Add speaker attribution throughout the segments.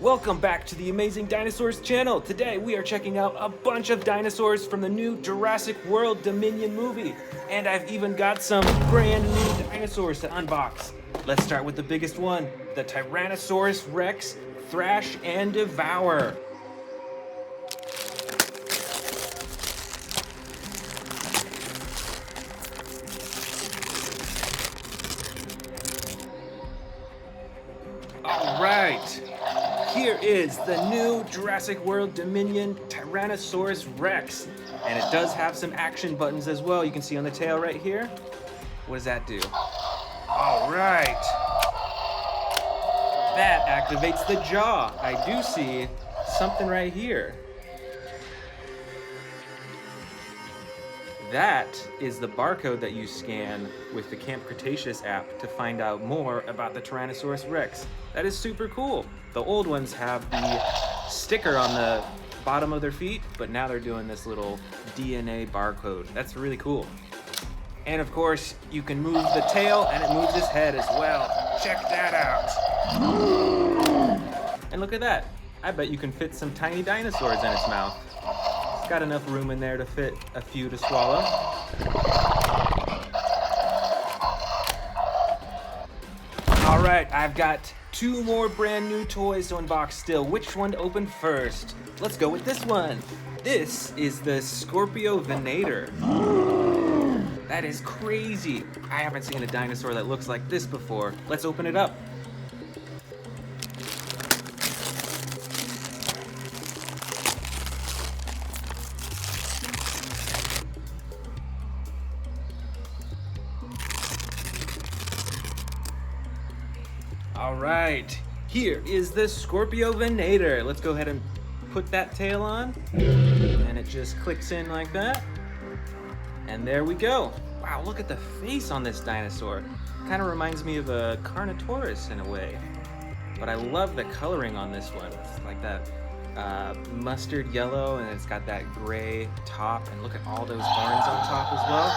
Speaker 1: Welcome back to the Amazing Dinosaurs channel. Today we are checking out a bunch of dinosaurs from the new Jurassic World Dominion movie. And I've even got some brand new dinosaurs to unbox. Let's start with the biggest one, the Tyrannosaurus Rex, Thrash, and Devour. All right. Here is the new Jurassic World Dominion Tyrannosaurus Rex. And it does have some action buttons as well. You can see on the tail right here. What does that do? All right. That activates the jaw. I do see something right here. That is the barcode that you scan with the Camp Cretaceous app to find out more about the Tyrannosaurus Rex. That is super cool. The old ones have the sticker on the bottom of their feet, but now they're doing this little DNA barcode. That's really cool. And of course, you can move the tail and it moves his head as well. Check that out. And look at that. I bet you can fit some tiny dinosaurs in its mouth. It's got enough room in there to fit a few to swallow. All right, I've got two more brand new toys to unbox still. Which one to open first? Let's go with this one. This is the Scorpio Venator. That is crazy. I haven't seen a dinosaur that looks like this before. Let's open it up. All right, here is the Scorpio Venator. Let's go ahead and put that tail on, and it just clicks in like that. And there we go. Wow, look at the face on this dinosaur. Kind of reminds me of a Carnotaurus in a way. But I love the coloring on this one. It's like that mustard yellow, and it's got that gray top. And look at all those horns on top as well.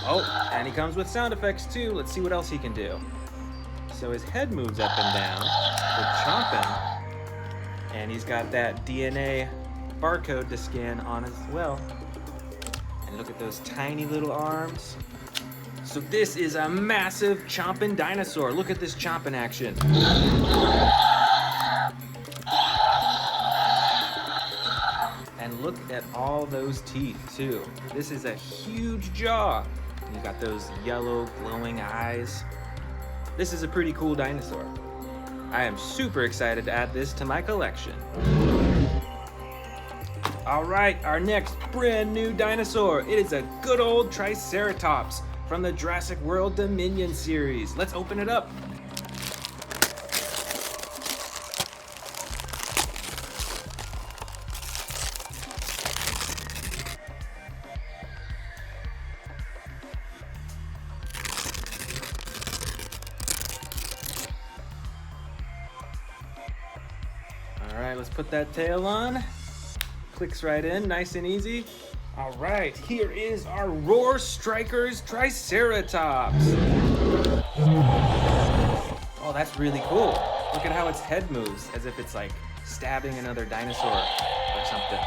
Speaker 1: Oh, and he comes with sound effects too. Let's see what else he can do. So his head moves up and down for chomping, and he's got that DNA barcode to scan on as well. And look at those tiny little arms. So this is a massive chomping dinosaur. Look at this chomping action. And look at all those teeth too. This is a huge jaw. And you got those yellow glowing eyes. This is a pretty cool dinosaur. I am super excited to add this to my collection. All right, our next brand new dinosaur. It is a good old Triceratops from the Jurassic World Dominion series. Let's open it up. All right, let's put that tail on. Clicks right in, nice and easy. All right, here is our Roar Strikers Triceratops. Oh, that's really cool. Look at how its head moves, as if it's like stabbing another dinosaur or something.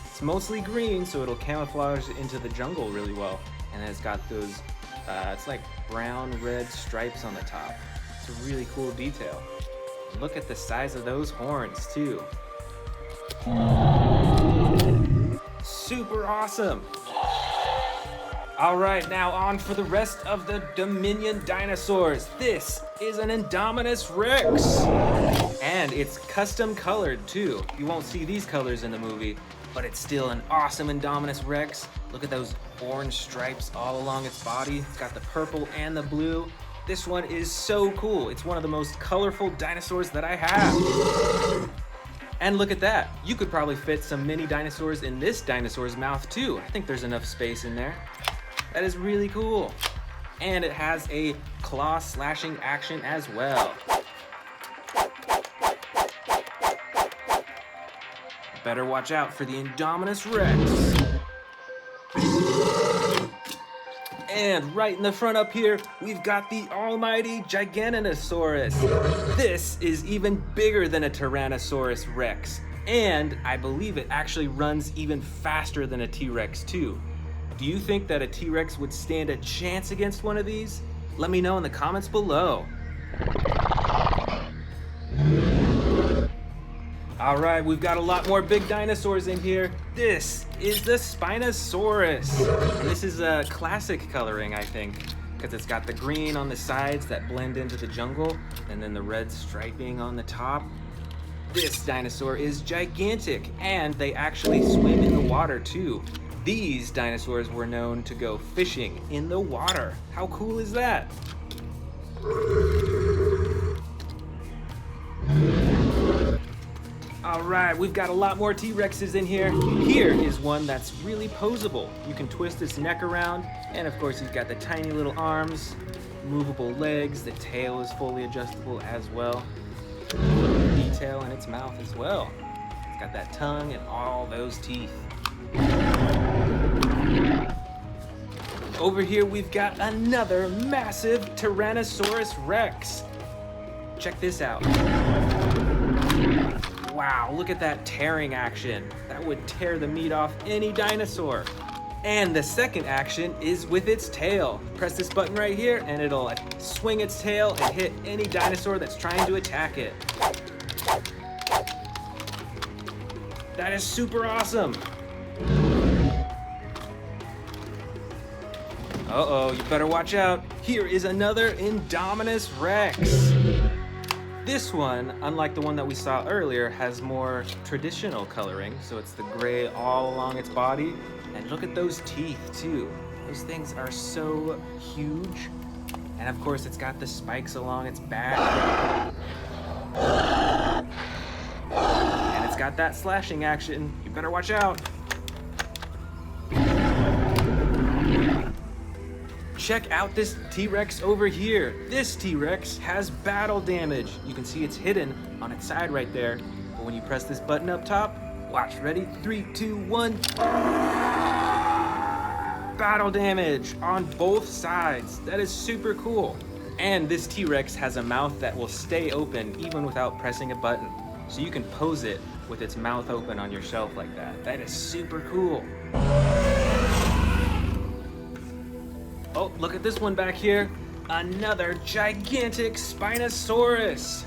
Speaker 1: It's mostly green, so it'll camouflage into the jungle really well. And then it's got those, it's like brown, red stripes on the top. It's a really cool detail. Look at the size of those horns too. Super awesome. All right, now on for the rest of the Dominion dinosaurs. This is an Indominus Rex. And it's custom colored too. You won't see these colors in the movie, but it's still an awesome Indominus Rex. Look at those orange stripes all along its body. It's got the purple and the blue. This one is so cool. It's one of the most colorful dinosaurs that I have. And look at that. You could probably fit some mini dinosaurs in this dinosaur's mouth too. I think there's enough space in there. That is really cool. And it has a claw slashing action as well. Better watch out for the Indominus Rex. And right in the front up here, we've got the almighty Giganotosaurus. This is even bigger than a Tyrannosaurus Rex. And I believe it actually runs even faster than a T-Rex too. Do you think that a T-Rex would stand a chance against one of these? Let me know in the comments below. All right, we've got a lot more big dinosaurs in here. This is the Spinosaurus. And this is a classic coloring, I think, because it's got the green on the sides that blend into the jungle, and then the red striping on the top. This dinosaur is gigantic, and they actually swim in the water too. These dinosaurs were known to go fishing in the water. How cool is that? All right, we've got a lot more T-Rexes in here. Here is one that's really posable. You can twist its neck around, and of course he's got the tiny little arms, movable legs, the tail is fully adjustable as well. Detail in its mouth as well. It's got that tongue and all those teeth. Over here we've got another massive Tyrannosaurus Rex. Check this out. Wow, look at that tearing action. That would tear the meat off any dinosaur. And the second action is with its tail. Press this button right here and it'll swing its tail and hit any dinosaur that's trying to attack it. That is super awesome. Uh-oh, you better watch out. Here is another Indominus Rex. This one, unlike the one that we saw earlier, has more traditional coloring. So it's the gray all along its body. And look at those teeth too. Those things are so huge. And of course it's got the spikes along its back. And it's got that slashing action. You better watch out. Check out this T-Rex over here. This T-Rex has battle damage. You can see it's hidden on its side right there. But when you press this button up top, watch, ready? 3, 2, 1. Battle damage on both sides. That is super cool. And this T-Rex has a mouth that will stay open even without pressing a button. So you can pose it with its mouth open on your shelf like that. That is super cool. Oh, look at this one back here. Another gigantic Spinosaurus.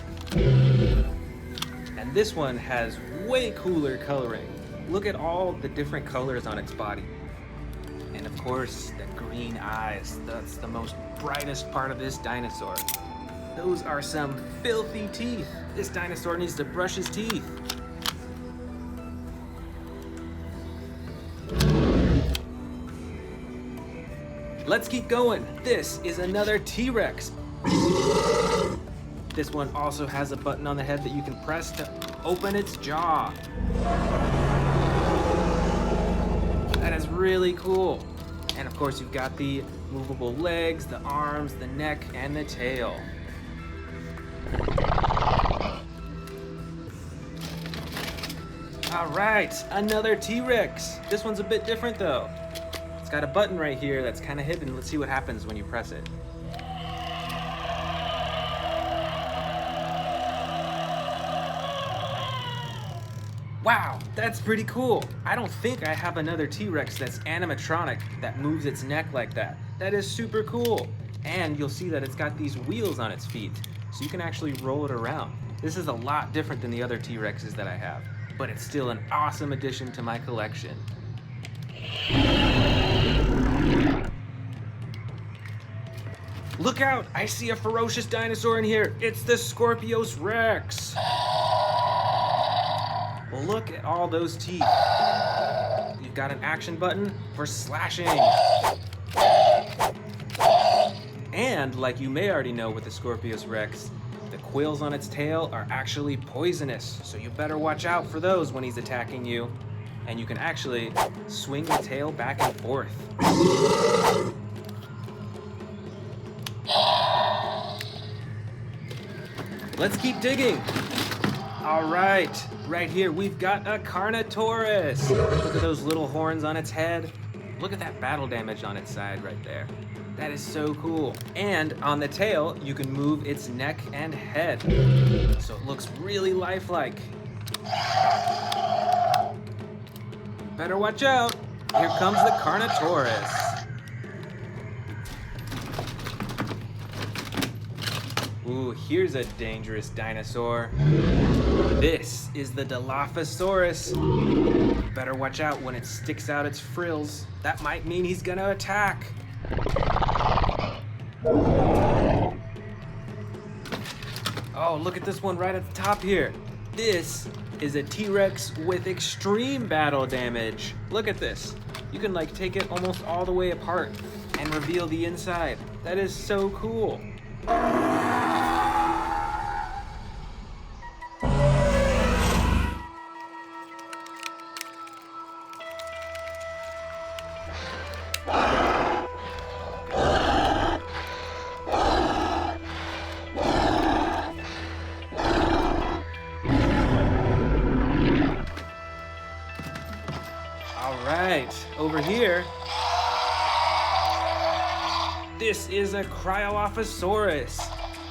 Speaker 1: And this one has way cooler coloring. Look at all the different colors on its body. And of course, the green eyes. That's the most brightest part of this dinosaur. Those are some filthy teeth. This dinosaur needs to brush his teeth. Let's keep going. This is another T-Rex. This one also has a button on the head that you can press to open its jaw. That is really cool. And of course you've got the movable legs, the arms, the neck, and the tail. All right, another T-Rex. This one's a bit different though. It's got a button right here that's kind of hidden. Let's see what happens when you press it. Wow, that's pretty cool. I don't think I have another T-Rex that's animatronic that moves its neck like that. That is super cool. And you'll see that it's got these wheels on its feet, so you can actually roll it around. This is a lot different than the other T-Rexes that I have, but it's still an awesome addition to my collection. Look out! I see a ferocious dinosaur in here. It's the Scorpios Rex. Well, look at all those teeth. You've got an action button for slashing. And like you may already know with the Scorpios Rex, the quills on its tail are actually poisonous. So you better watch out for those when he's attacking you. And you can actually swing the tail back and forth. Let's keep digging. All right, right here we've got a Carnotaurus. Look at those little horns on its head. Look at that battle damage on its side right there. That is so cool. And on the tail, you can move its neck and head. So it looks really lifelike. Better watch out. Here comes the Carnotaurus. Ooh, here's a dangerous dinosaur. This is the Dilophosaurus. You better watch out when it sticks out its frills. That might mean he's gonna attack. Oh, look at this one right at the top here. This is a T-Rex with extreme battle damage. Look at this. You can like take it almost all the way apart and reveal the inside. That is so cool. Over here, this is a Cryolophosaurus.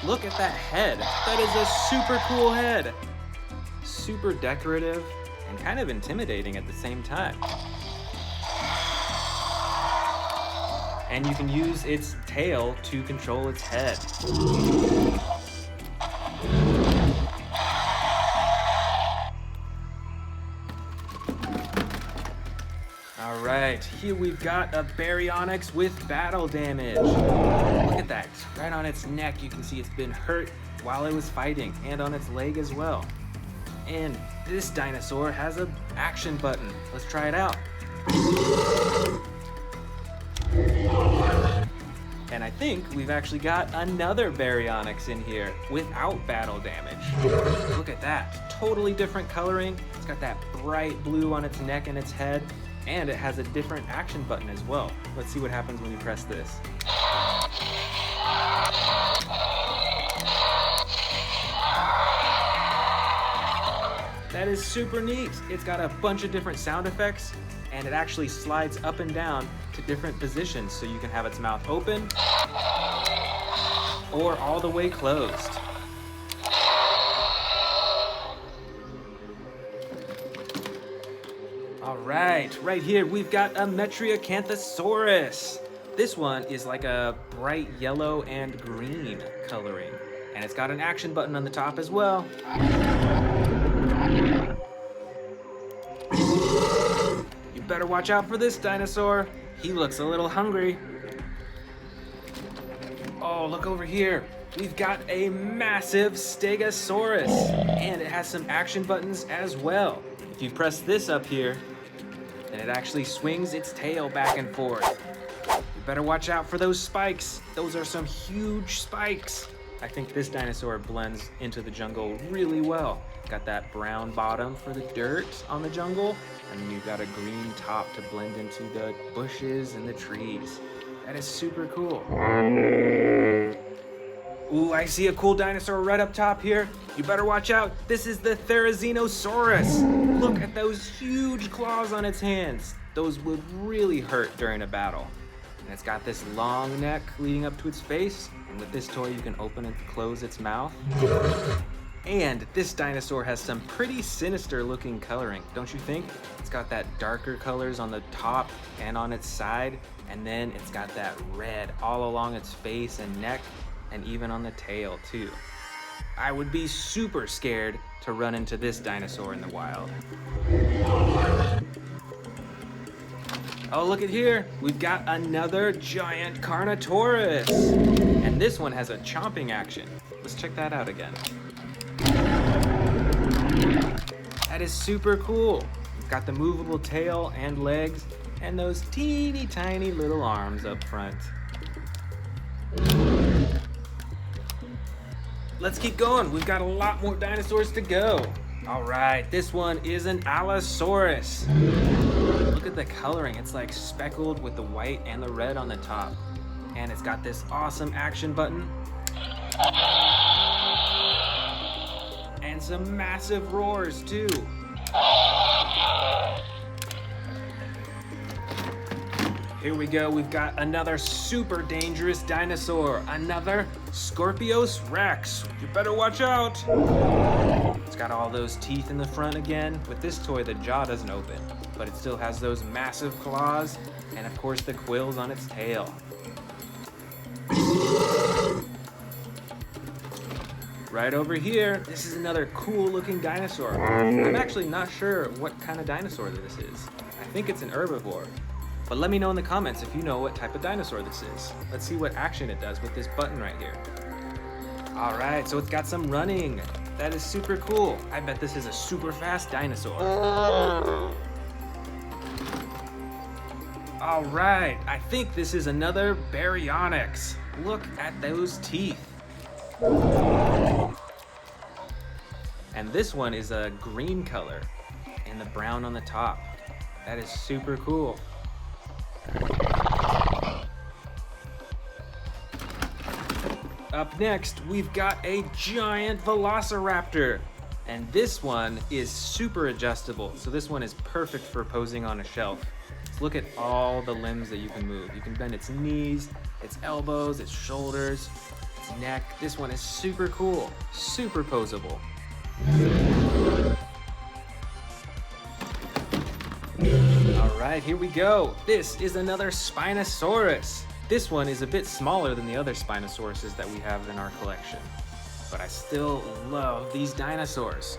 Speaker 1: Look at that head. That is a super cool head. Super decorative and kind of intimidating at the same time. And you can use its tail to control its head. Alright, here we've got a Baryonyx with battle damage. Look at that, right on its neck you can see it's been hurt while it was fighting, and on its leg as well. And this dinosaur has an action button. Let's try it out. And I think we've actually got another Baryonyx in here without battle damage. Look at that, totally different coloring. It's got that bright blue on its neck and its head. And it has a different action button as well. Let's see what happens when you press this. That is super neat. It's got a bunch of different sound effects, and it actually slides up and down to different positions, so you can have its mouth open or all the way closed. Right here we've got a Metriacanthosaurus. This one is like a bright yellow and green coloring, and it's got an action button on the top as well. You better watch out for this dinosaur. He looks a little hungry. Oh, look over here. We've got a massive Stegosaurus, and it has some action buttons as well. If you press this up here, then it actually swings its tail back and forth. You better watch out for those spikes. Those are some huge spikes. I think this dinosaur blends into the jungle really well. Got that brown bottom for the dirt on the jungle, and then you've got a green top to blend into the bushes and the trees. That is super cool. Ooh, I see a cool dinosaur right up top here. You better watch out. This is the Therizinosaurus. Look at those huge claws on its hands. Those would really hurt during a battle. And it's got this long neck leading up to its face. And with this toy, you can open and close its mouth. And this dinosaur has some pretty sinister looking coloring, don't you think? It's got that darker colors on the top and on its side. And then it's got that red all along its face and neck, and even on the tail too. I would be super scared to run into this dinosaur in the wild. Oh, look at here. We've got another giant Carnotaurus. And this one has a chomping action. Let's check that out again. That is super cool. It's got the movable tail and legs and those teeny tiny little arms up front. Let's keep going. We've got a lot more dinosaurs to go. All right, this one is an Allosaurus. Look at the coloring. It's like speckled with the white and the red on the top. And it's got this awesome action button. And some massive roars too. Here we go, we've got another super dangerous dinosaur, another Scorpios Rex. You better watch out. It's got all those teeth in the front again. With this toy, the jaw doesn't open, but it still has those massive claws, and of course the quills on its tail. Right over here, this is another cool looking dinosaur. I'm actually not sure what kind of dinosaur this is. I think it's an herbivore. But let me know in the comments if you know what type of dinosaur this is. Let's see what action it does with this button right here. All right, so it's got some running. That is super cool. I bet this is a super fast dinosaur. All right, I think this is another Baryonyx. Look at those teeth. And this one is a green color and the brown on the top. That is super cool. Up next, we've got a giant Velociraptor. And this one is super adjustable. So this one is perfect for posing on a shelf. Let's look at all the limbs that you can move. You can bend its knees, its elbows, its shoulders, its neck. This one is super cool, super posable. All right, here we go. This is another Spinosaurus. This one is a bit smaller than the other Spinosauruses that we have in our collection, but I still love these dinosaurs.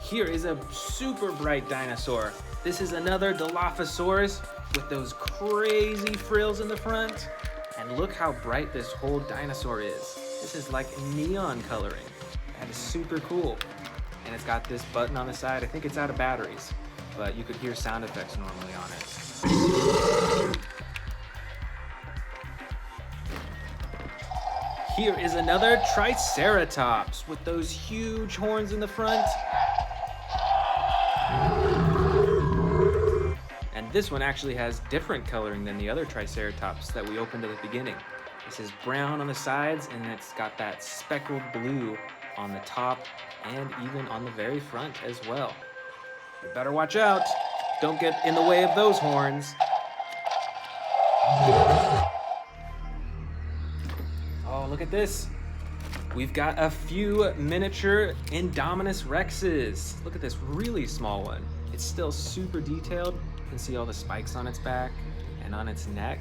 Speaker 1: Here is a super bright dinosaur. This is another Dilophosaurus with those crazy frills in the front. And look how bright this whole dinosaur is. This is like neon coloring. That is super cool. And it's got this button on the side. I think it's out of batteries, but you could hear sound effects normally on it. Here is another Triceratops with those huge horns in the front. And this one actually has different coloring than the other Triceratops that we opened at the beginning. This is brown on the sides, and it's got that speckled blue on the top and even on the very front as well. You better watch out. Don't get in the way of those horns. Oh, look at this. We've got a few miniature Indominus Rexes. Look at this really small one. It's still super detailed. You can see all the spikes on its back and on its neck.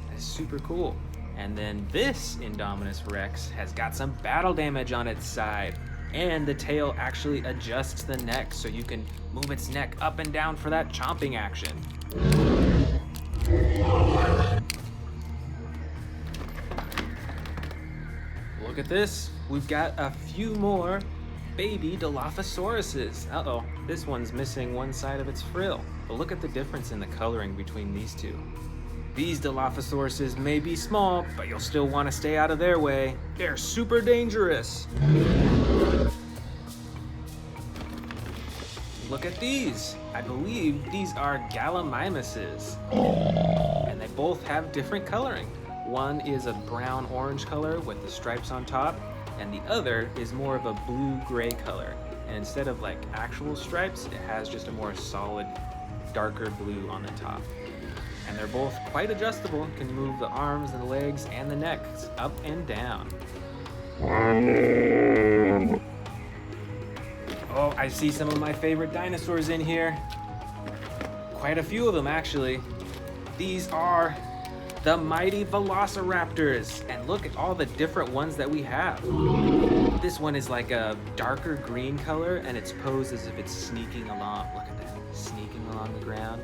Speaker 1: That's super cool. And then this Indominus Rex has got some battle damage on its side. And the tail actually adjusts the neck so you can move its neck up and down for that chomping action. Look at this. We've got a few more baby Dilophosauruses. Uh-oh, this one's missing one side of its frill. But look at the difference in the coloring between these two. These Dilophosauruses may be small, but you'll still want to stay out of their way. They're super dangerous. Look at these. I believe these are Gallimimuses. And they both have different coloring. One is a brown-orange color with the stripes on top, and the other is more of a blue-gray color. And instead of like actual stripes, it has just a more solid, darker blue on the top. And they're both quite adjustable. Can move the arms and the legs and the necks up and down. Oh, I see some of my favorite dinosaurs in here. Quite a few of them, actually. These are the mighty Velociraptors. And look at all the different ones that we have. This one is like a darker green color, and it's posed as if it's sneaking along. Look at that, sneaking along the ground.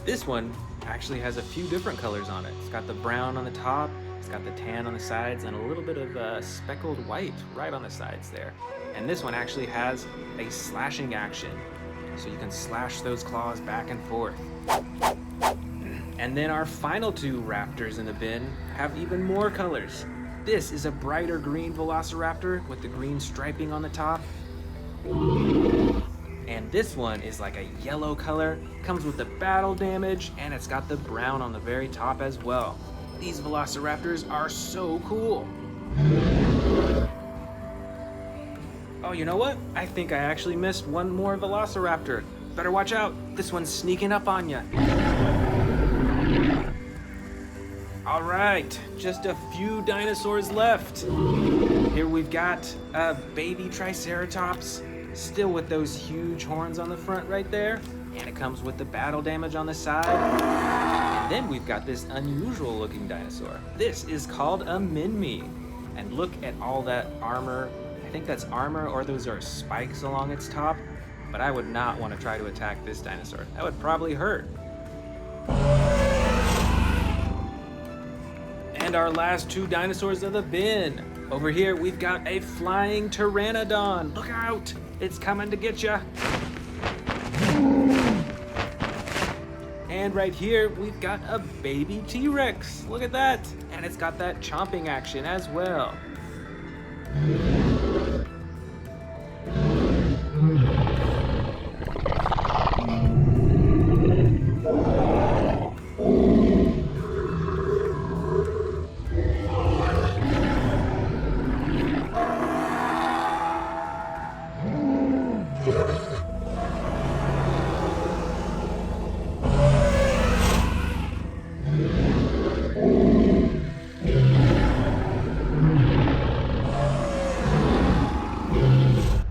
Speaker 1: This one actually has a few different colors on it. It's got the brown on the top, it's got the tan on the sides, and a little bit of speckled white right on the sides there. And this one actually has a slashing action, so you can slash those claws back and forth. And then our final two raptors in the bin have even more colors. This is a brighter green Velociraptor with the green striping on the top. And this one is like a yellow color, comes with the battle damage, and it's got the brown on the very top as well. These Velociraptors are so cool. Oh, you know what? I think I actually missed one more Velociraptor. Better watch out. This one's sneaking up on you. All right, just a few dinosaurs left. Here we've got a baby Triceratops, still with those huge horns on the front right there. And it comes with the battle damage on the side. And then we've got this unusual looking dinosaur. This is called a Minmi. And look at all that armor. I think that's armor, or those are spikes along its top. But I would not want to try to attack this dinosaur. That would probably hurt. And our last two dinosaurs of the bin. Over here, we've got a flying pteranodon. Look out, it's coming to get ya. And right here, we've got a baby T-Rex. Look at that. And it's got that chomping action as well.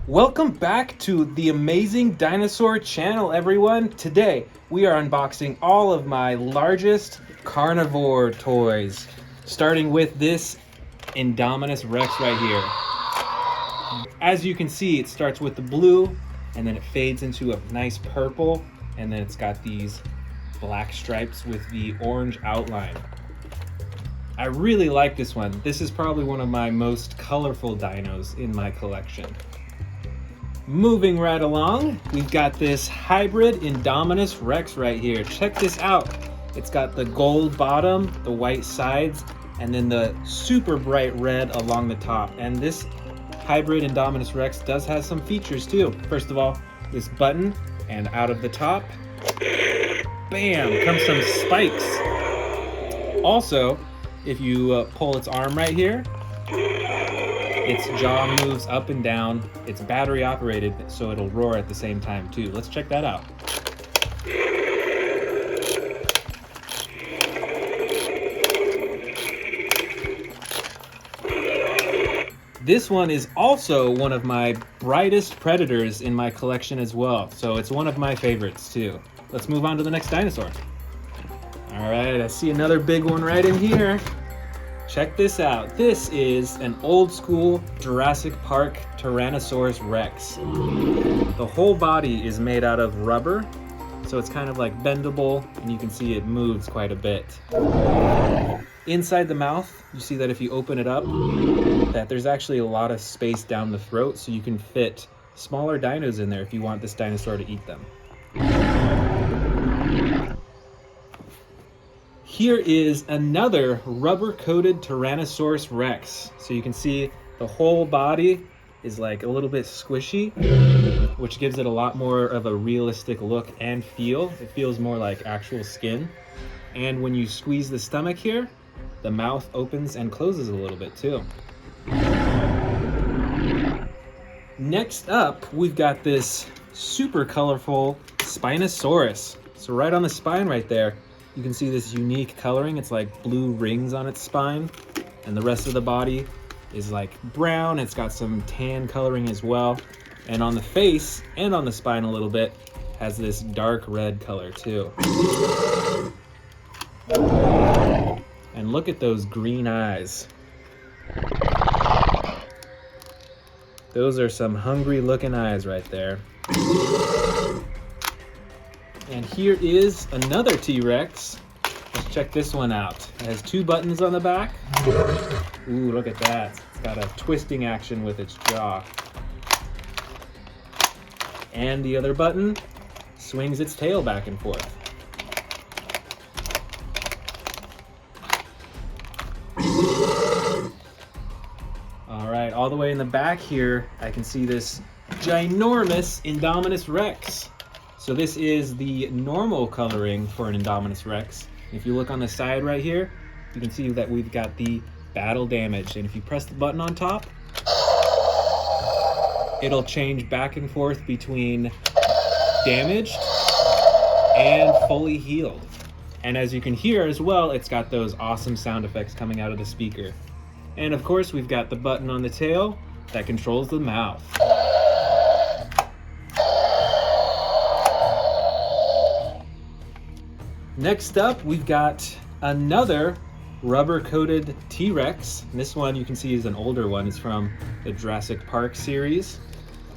Speaker 1: Welcome back to the Amazing Dinosaur channel, everyone. Today, we are unboxing all of my largest carnivore toys, starting with this Indominus Rex right here. As you can see, it starts with the blue, and then it fades into a nice purple, and then it's got these black stripes with the orange outline. I really like this one. This is probably one of my most colorful dinos in my collection. Moving right along, we've got this hybrid Indominus Rex right here. Check this out. It's got the gold bottom, the white sides, and then the super bright red along the top. And this hybrid Indominus Rex does have some features too. First of all, this button, and out of the top, bam, comes some spikes. Also, if you pull its arm right here, its jaw moves up and down. It's battery operated, so it'll roar at the same time too. Let's check that out. This one is also one of my brightest predators in my collection as well, so it's one of my favorites too. Let's move on to the next dinosaur. All right, I see another big one right in here. Check this out. This is an old school Jurassic Park Tyrannosaurus Rex. The whole body is made out of rubber, so it's kind of like bendable, and you can see it moves quite a bit. Inside the mouth, you see that if you open it up, that there's actually a lot of space down the throat, so you can fit smaller dinos in there if you want this dinosaur to eat them. Here is another rubber-coated Tyrannosaurus Rex. So you can see the whole body is like a little bit squishy, which gives it a lot more of a realistic look and feel. It feels more like actual skin. And when you squeeze the stomach here, the mouth opens and closes a little bit too. Next up, we've got this super colorful Spinosaurus. So right on the spine right there, you can see this unique coloring. It's like blue rings on its spine, and the rest of the body is like brown. It's got some tan coloring as well. And on the face and on the spine a little bit, has this dark red color too. And look at those green eyes. Those are some hungry looking eyes right there. And here is another T-Rex. Let's check this one out. It has two buttons on the back. Ooh, look at that. It's got a twisting action with its jaw. And the other button swings its tail back and forth. All right, all the way in the back here, I can see this ginormous Indominus Rex. So this is the normal coloring for an Indominus Rex. If you look on the side right here, you can see that we've got the battle damage. And if you press the button on top, it'll change back and forth between damaged and fully healed. And as you can hear as well, it's got those awesome sound effects coming out of the speaker. And of course, we've got the button on the tail that controls the mouth. Next up, we've got another rubber-coated T-Rex. This one you can see is an older one. It's from the Jurassic Park series.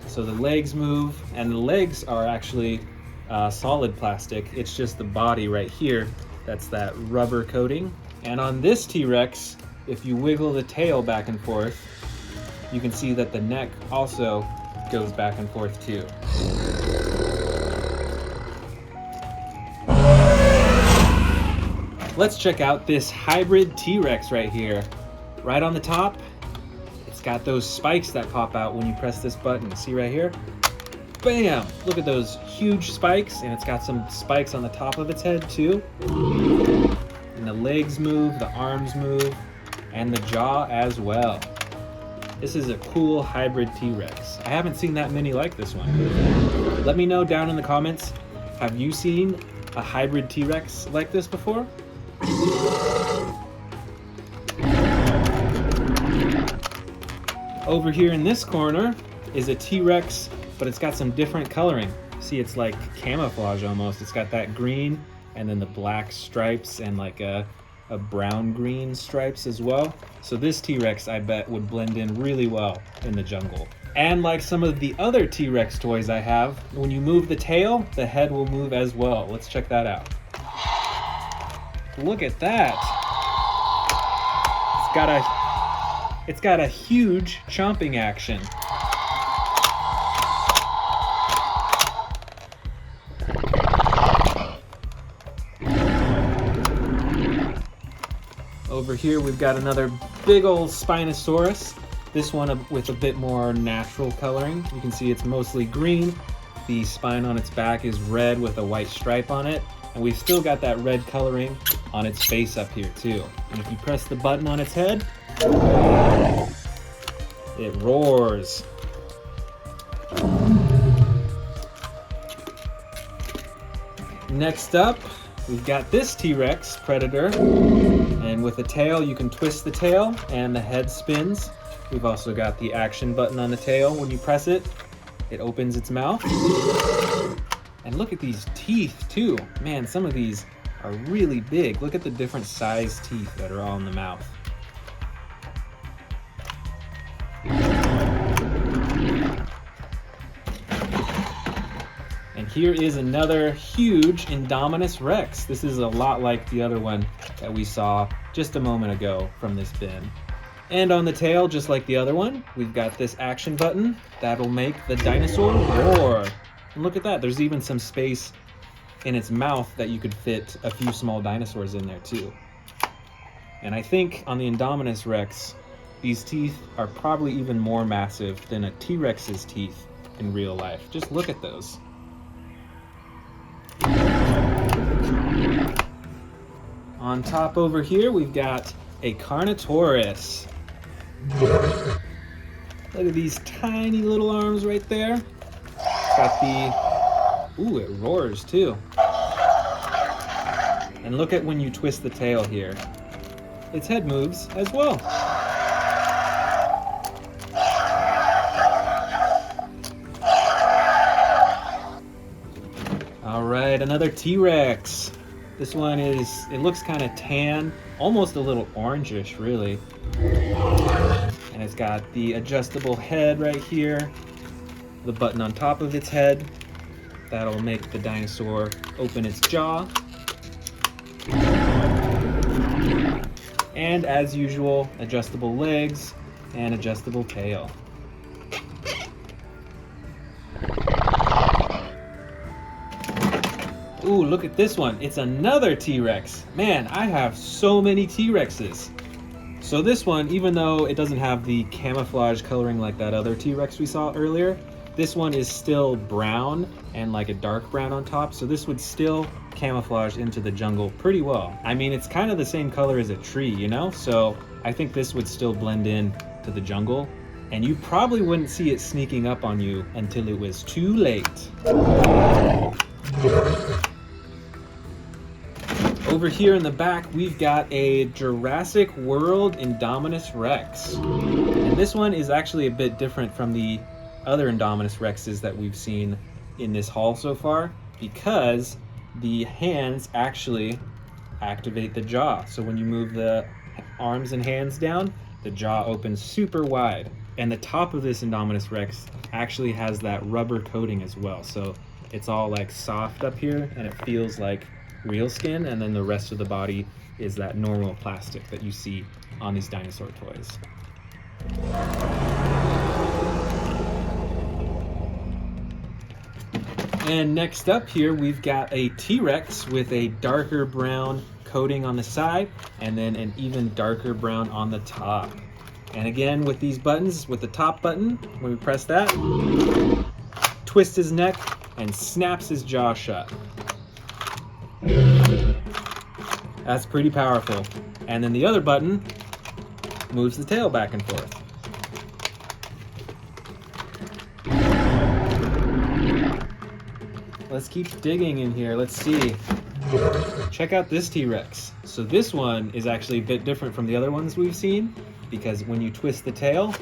Speaker 1: So the legs move, and the legs are actually solid plastic. It's just the body right here that's that rubber coating. And on this T-Rex, if you wiggle the tail back and forth, you can see that the neck also goes back and forth too. Let's check out this hybrid T-Rex right here. Right on the top, it's got those spikes that pop out when you press this button. See right here? Bam! Look at those huge spikes, and it's got some spikes on the top of its head too. And the legs move, the arms move, and the jaw as well. This is a cool hybrid T-Rex. I haven't seen that many like this one. Let me know down in the comments, have you seen a hybrid T-Rex like this before? Over here in this corner is a T-Rex, but it's got some different coloring. See, it's like camouflage almost. It's got that green and then the black stripes and like a brown-green stripes as well. So this T-Rex, I bet, would blend in really well in the jungle. And like some of the other T-Rex toys I have, when you move the tail, the head will move as well. Let's check that out. Look at that. It's got a huge chomping action. Over here we've got another big old Spinosaurus. This one with a bit more natural coloring. You can see it's mostly green. The spine on its back is red with a white stripe on it. And we've still got that red coloring on its face up here too. And if you press the button on its head, it roars. Next up, we've got this T-Rex Predator. And with the tail, you can twist the tail and the head spins. We've also got the action button on the tail. When you press it, it opens its mouth. And look at these teeth too. Man, some of these are really big. Look at the different size teeth that are all in the mouth. And here is another huge Indominus Rex. This is a lot like the other one that we saw just a moment ago from this bin. And on the tail, just like the other one, we've got this action button that'll make the dinosaur roar. And look at that, there's even some space in its mouth that you could fit a few small dinosaurs in there too. And I think on the Indominus Rex, these teeth are probably even more massive than a T-Rex's teeth in real life. Just look at those. On top over here, we've got a Carnotaurus. Look at these tiny little arms right there. It's got the, ooh, it roars too. And look at when you twist the tail here. Its head moves as well. All right, another T-Rex. This one is, it looks kind of tan, almost a little orangish really. And it's got the adjustable head right here, the button on top of its head. That'll make the dinosaur open its jaw. And as usual, adjustable legs and adjustable tail. Ooh, look at this one. It's another T-Rex. Man, I have so many T-Rexes. So this one, even though it doesn't have the camouflage coloring like that other T-Rex we saw earlier, this one is still brown and like a dark brown on top. So this would still camouflage into the jungle pretty well. I mean, it's kind of the same color as a tree, you know? So I think this would still blend in to the jungle and you probably wouldn't see it sneaking up on you until it was too late. Over here in the back, we've got a Jurassic World Indominus Rex. And this one is actually a bit different from the other Indominus Rexes that we've seen in this haul so far, because the hands actually activate the jaw. So when you move the arms and hands down, the jaw opens super wide. And the top of this Indominus Rex actually has that rubber coating as well. So it's all like soft up here and it feels like real skin, and then the rest of the body is that normal plastic that you see on these dinosaur toys. And next up here, we've got a T-Rex with a darker brown coating on the side and then an even darker brown on the top. And again, with these buttons, with the top button, when we press that, twist his neck and snaps his jaw shut. That's pretty powerful. And then the other button moves the tail back and forth. Let's keep digging in here. Let's see. Check out this T-Rex. So this one is actually a bit different from the other ones we've seen, because when you twist the tail,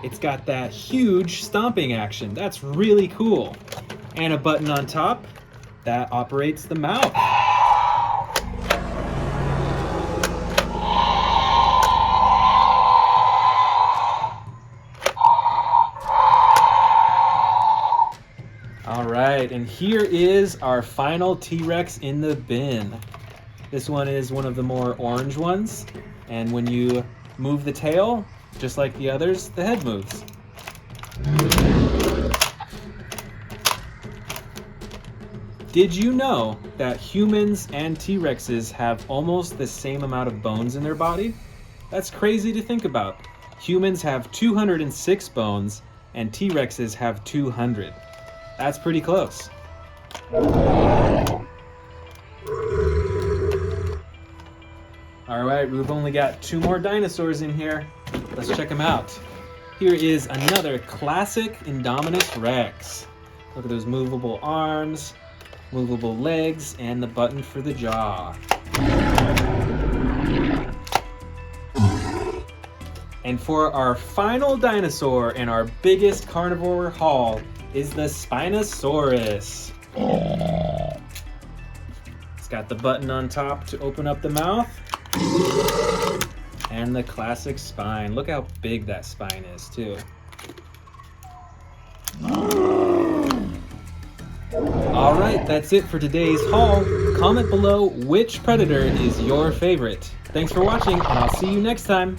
Speaker 1: it's got that huge stomping action. That's really cool. And a button on top that operates the mouth. All right, and here is our final T-Rex in the bin. This one is one of the more orange ones, and when you move the tail, just like the others, the head moves. Did you know that humans and T-Rexes have almost the same amount of bones in their body? That's crazy to think about. Humans have 206 bones and T-Rexes have 200. That's pretty close. All right, we've only got 2 more dinosaurs in here. Let's check them out. Here is another classic Indominus Rex. Look at those movable arms, movable legs, and the button for the jaw. And for our final dinosaur in our biggest carnivore haul is the Spinosaurus. It's got the button on top to open up the mouth, and the classic spine. Look how big that spine is too. All right, that's it for today's haul. Comment below which predator is your favorite. Thanks for watching, and I'll see you next time.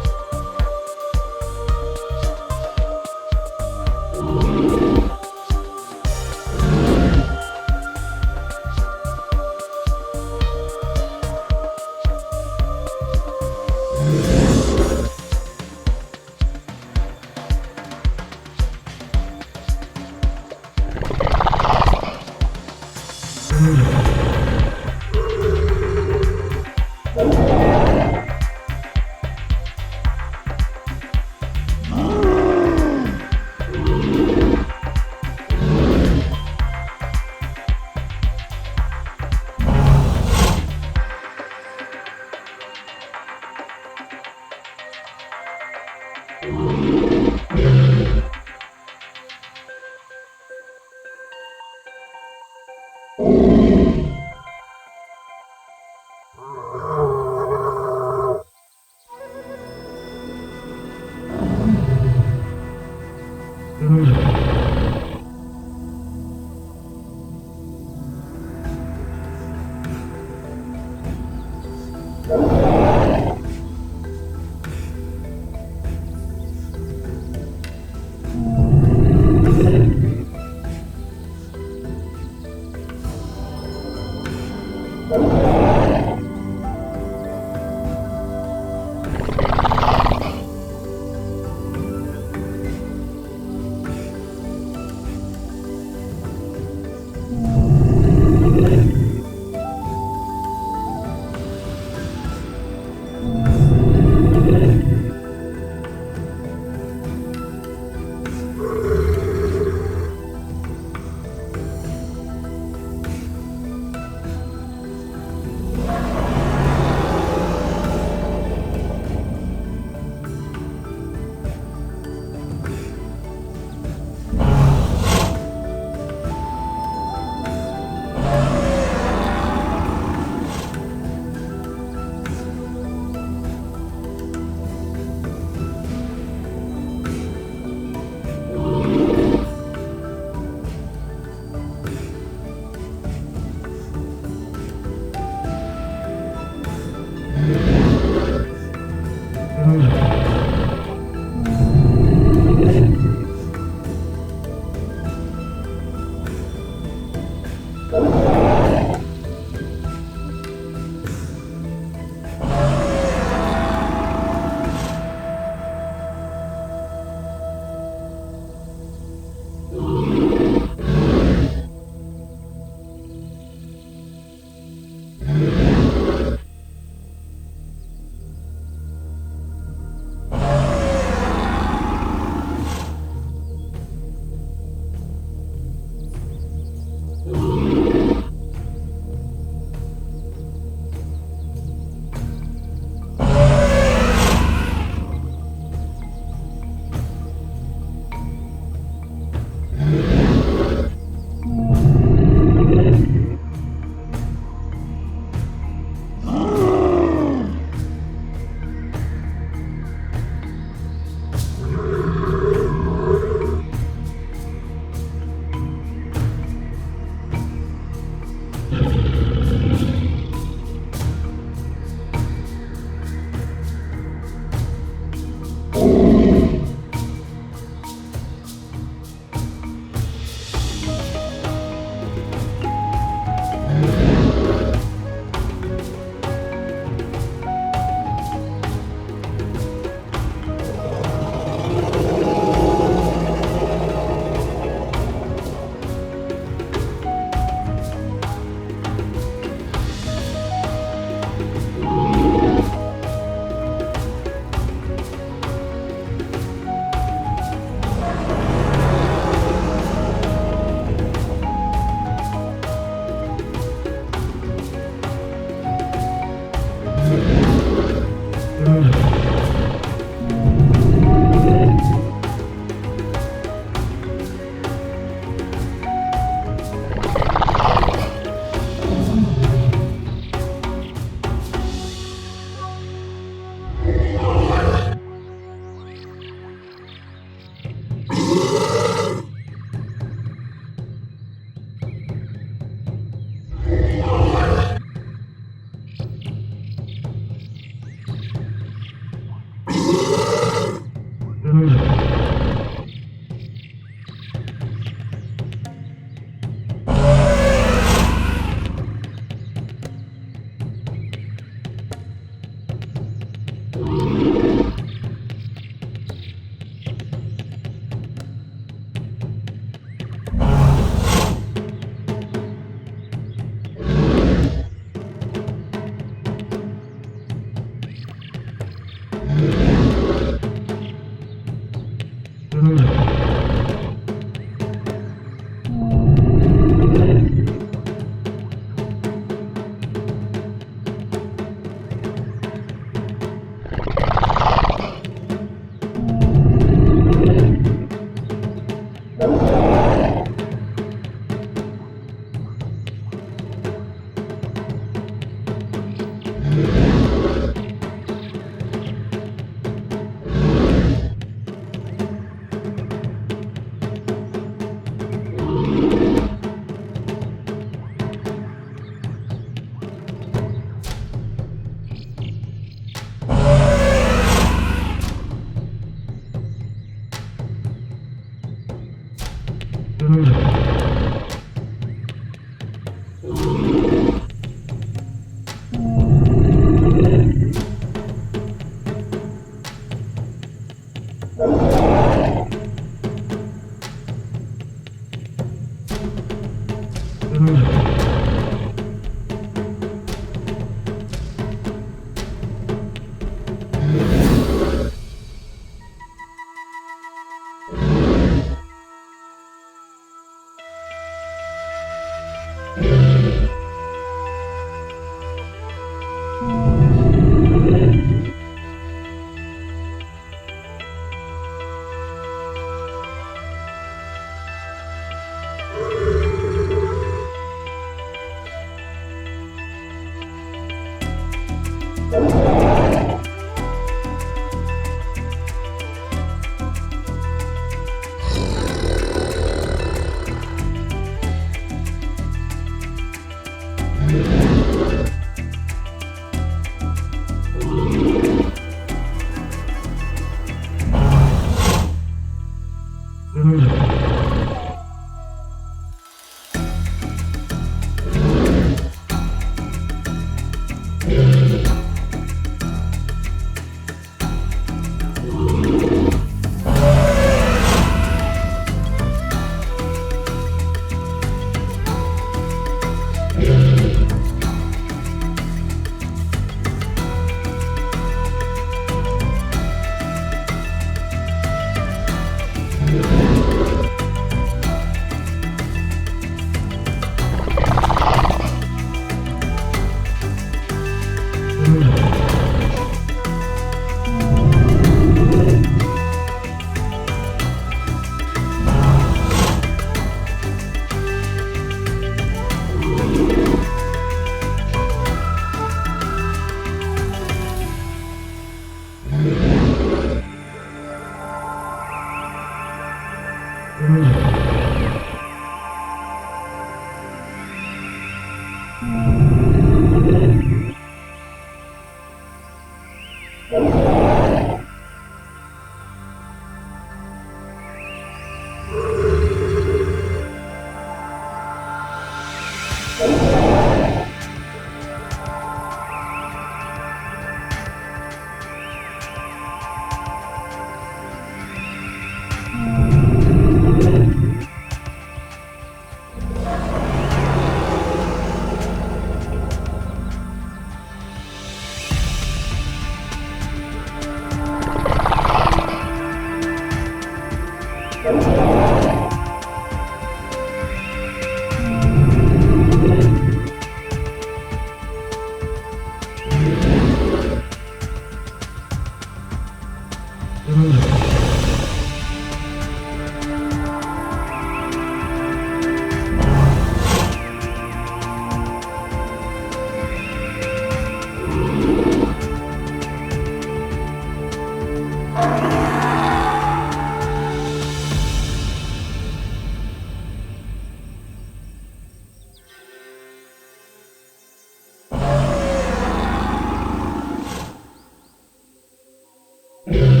Speaker 2: you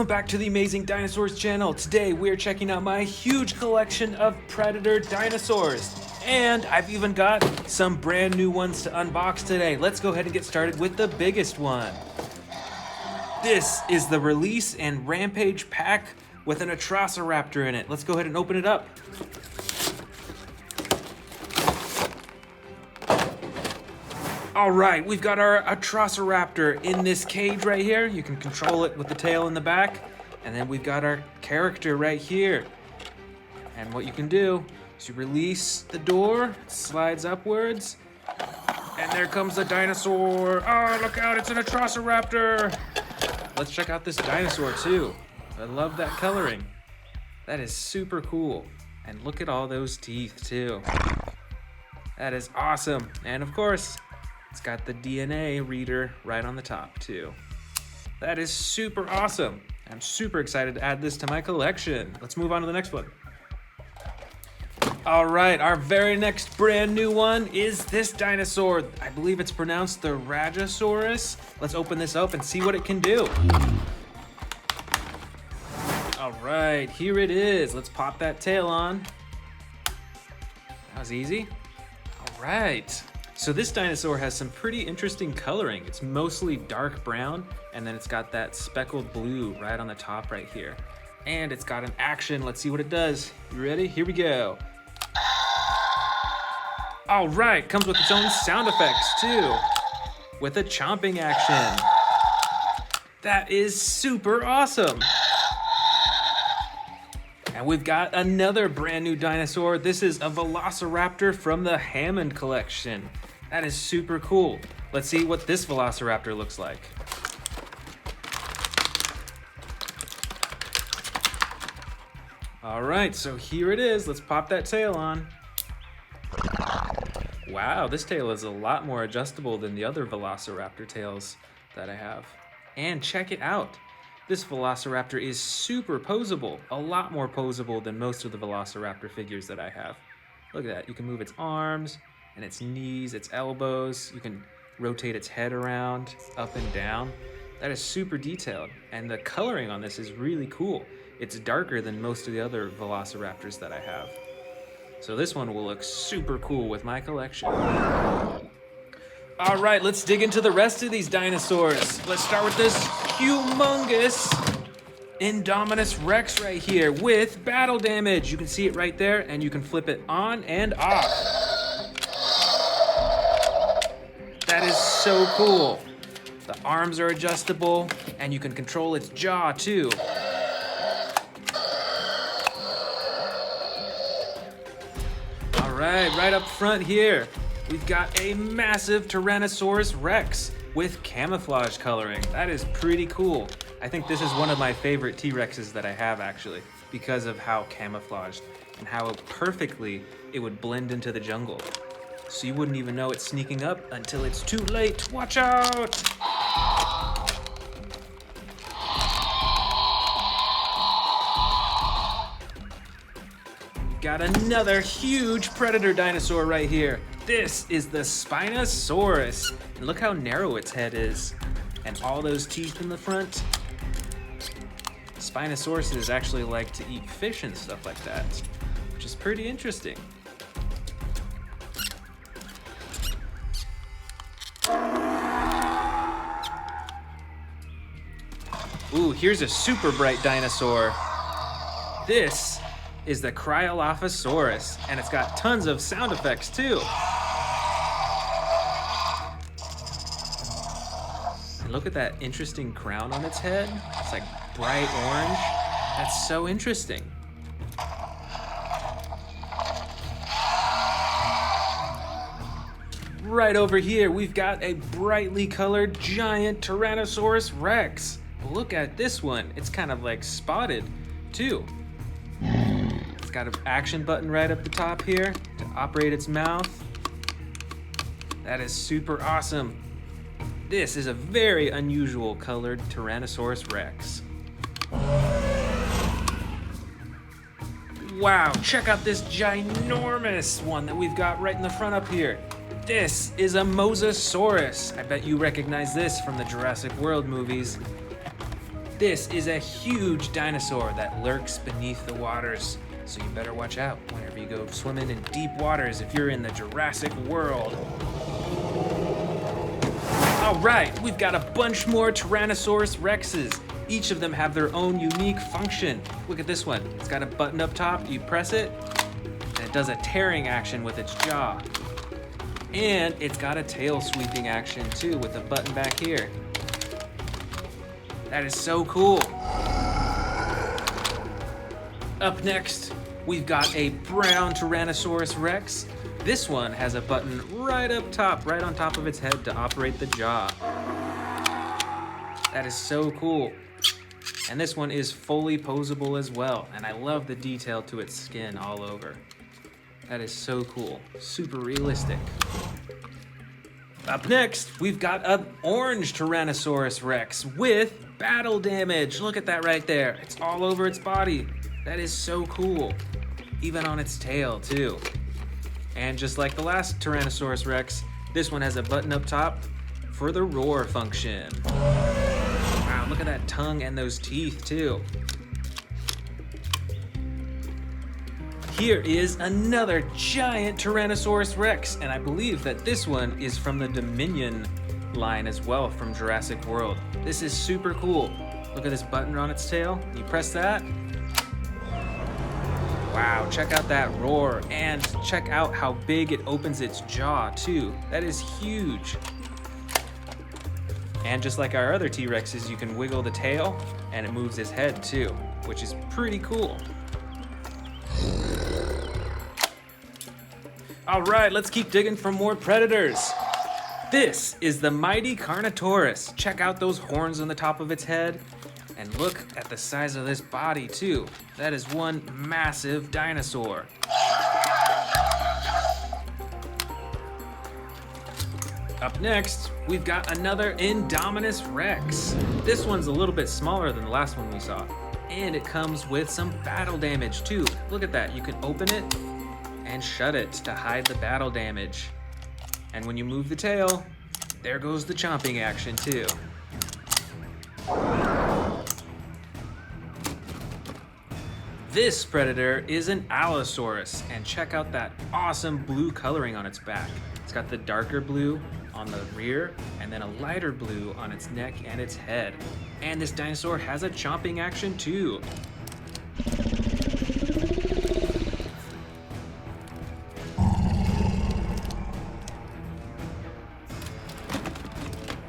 Speaker 1: Welcome back to the Amazing Dinosaurs channel. Today we're checking out my huge collection of predator dinosaurs. And I've even got some brand new ones to unbox today. Let's go ahead and get started with the biggest one. This is the Release and Rampage pack with an Atrocoraptor in it. Let's go ahead and open it up. All right, we've got our Atrocoraptor in this cage right here. You can control it with the tail in the back. And then we've got our character right here. And what you can do is you release the door, it slides upwards, and there comes the dinosaur. Oh, look out, it's an Atrocoraptor. Let's check out this dinosaur too. I love that coloring. That is super cool. And look at all those teeth too. That is awesome. And of course, it's got the DNA reader right on the top too. That is super awesome. I'm super excited to add this to my collection. Let's move on to the next one. All right, our very next brand new one is this dinosaur. I believe it's pronounced the Rajasaurus. Let's open this up and see what it can do. All right, here it is. Let's pop that tail on. That was easy. All right. So this dinosaur has some pretty interesting coloring. It's mostly dark brown, and then it's got that speckled blue right on the top right here. And it's got an action. Let's see what it does. You ready? Here we go. All right, comes with its own sound effects too, with a chomping action. That is super awesome. And we've got another brand new dinosaur. This is a Velociraptor from the Hammond collection. That is super cool. Let's see what this Velociraptor looks like. All right, so here it is. Let's pop that tail on. Wow, this tail is a lot more adjustable than the other Velociraptor tails that I have. And check it out. This Velociraptor is super posable, a lot more posable than most of the Velociraptor figures that I have. Look at that, you can move its arms and its knees, its elbows. You can rotate its head around, up and down. That is super detailed. And the coloring on this is really cool. It's darker than most of the other Velociraptors that I have. So this one will look super cool with my collection. All right, let's dig into the rest of these dinosaurs. Let's start with this humongous Indominus Rex right here with battle damage. You can see it right there, and you can flip it on and off. That is so cool. The arms are adjustable, and you can control its jaw too. Right up front here, we've got a massive Tyrannosaurus Rex with camouflage coloring. That is pretty cool. I think this is one of my favorite T-Rexes that I have actually, because of how camouflaged and how perfectly it would blend into the jungle. So you wouldn't even know it's sneaking up until it's too late. Watch out! Got another huge predator dinosaur right here. This is the Spinosaurus. And look how narrow its head is. And all those teeth in the front. Spinosauruses actually like to eat fish and stuff like that, which is pretty interesting. Ooh, here's a super bright dinosaur. This is the Cryolophosaurus, and it's got tons of sound effects too. And look at that interesting crown on its head. It's like bright orange. That's so interesting. Right over here, we've got a brightly colored giant Tyrannosaurus Rex. Look at this one. It's kind of like spotted too. Got an action button right up the top here to operate its mouth. That is super awesome. This is a very unusual colored Tyrannosaurus Rex. Wow, check out this ginormous one that we've got right in the front up here. This is a Mosasaurus. I bet you recognize this from the Jurassic World movies. This is a huge dinosaur that lurks beneath the waters, so you better watch out whenever you go swimming in deep waters if you're in the Jurassic World. All right, we've got a bunch more Tyrannosaurus Rexes. Each of them have their own unique function. Look at this one. It's got a button up top. You press it, and it does a tearing action with its jaw. And it's got a tail sweeping action too with a button back here. That is so cool. Up next, we've got a brown Tyrannosaurus Rex. This one has a button right up top, right on top of its head to operate the jaw. That is so cool. And this one is fully posable as well. And I love the detail to its skin all over. That is so cool, super realistic. Up next, we've got an orange Tyrannosaurus Rex with battle damage. Look at that right there. It's all over its body. That is so cool. Even on its tail too. And just like the last Tyrannosaurus Rex, this one has a button up top for the roar function. Wow, look at that tongue and those teeth too. Here is another giant Tyrannosaurus Rex, and I believe that this one is from the Dominion line as well from Jurassic World. This is super cool. Look at this button on its tail. You press that. Wow, check out that roar, and check out how big it opens its jaw too. That is huge. And just like our other T-Rexes, you can wiggle the tail and it moves its head too, which is pretty cool. All right, let's keep digging for more predators. This is the mighty Carnotaurus. Check out those horns on the top of its head. And look at the size of this body too. That is one massive dinosaur. Up next, we've got another Indominus Rex. This one's a little bit smaller than the last one we saw. And it comes with some battle damage too. Look at that, you can open it and shut it to hide the battle damage. And when you move the tail, there goes the chomping action too. This predator is an Allosaurus, and check out that awesome blue coloring on its back. It's got the darker blue on the rear and then a lighter blue on its neck and its head. And this dinosaur has a chomping action too.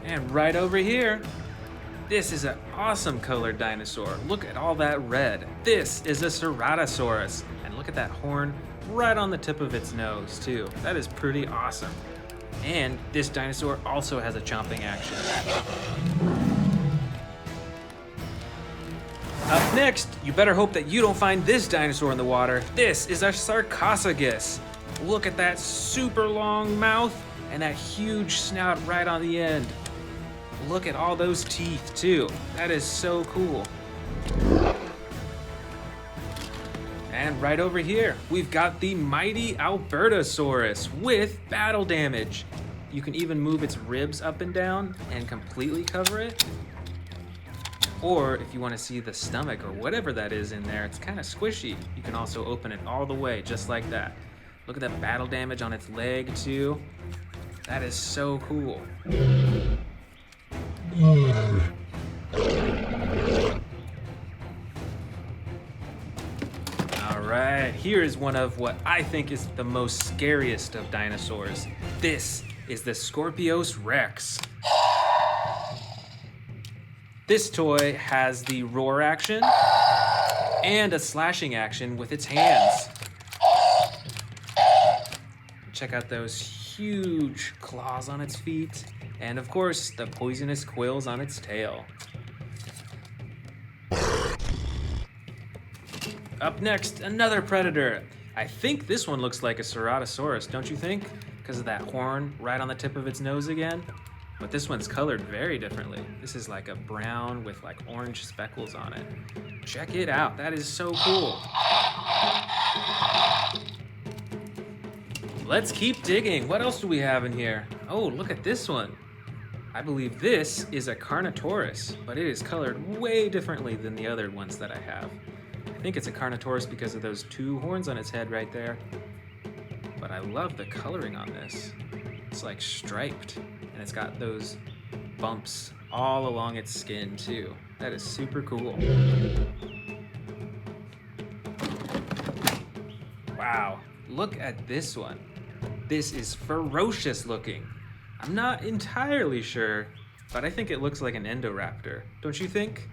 Speaker 1: And right over here, this is an awesome colored dinosaur. Look at all that red. This is a Ceratosaurus. And look at that horn right on the tip of its nose too. That is pretty awesome. And this dinosaur also has a chomping action. Up next, you better hope that you don't find this dinosaur in the water. This is a Sarcophagus. Look at that super long mouth and that huge snout right on the end. Look at all those teeth too. That is so cool. And right over here, we've got the mighty Albertosaurus with battle damage. You can even move its ribs up and down and completely cover it. Or if you want to see the stomach or whatever that is in there, it's kind of squishy. You can also open it all the way just like that. Look at that battle damage on its leg too. That is so cool. Alright, here is one of what I think is the most scariest of dinosaurs. This is the Scorpios Rex. This toy has the roar action and a slashing action with its hands. Check out those huge claws on its feet. And of course, the poisonous quills on its tail. Up next, another predator. I think this one looks like a Ceratosaurus, don't you think? Because of that horn right on the tip of its nose again. But this one's colored very differently. This is like a brown with like orange speckles on it. Check it out, that is so cool. Let's keep digging. What else do we have in here? Oh, look at this one. I believe this is a Carnotaurus, but it is colored way differently than the other ones that I have. I think it's a Carnotaurus because of those two horns on its head right there. But I love the coloring on this. It's like striped, and it's got those bumps all along its skin too. That is super cool. Wow, look at this one. This is ferocious looking. I'm not entirely sure, but I think it looks like an Indoraptor. Don't you think?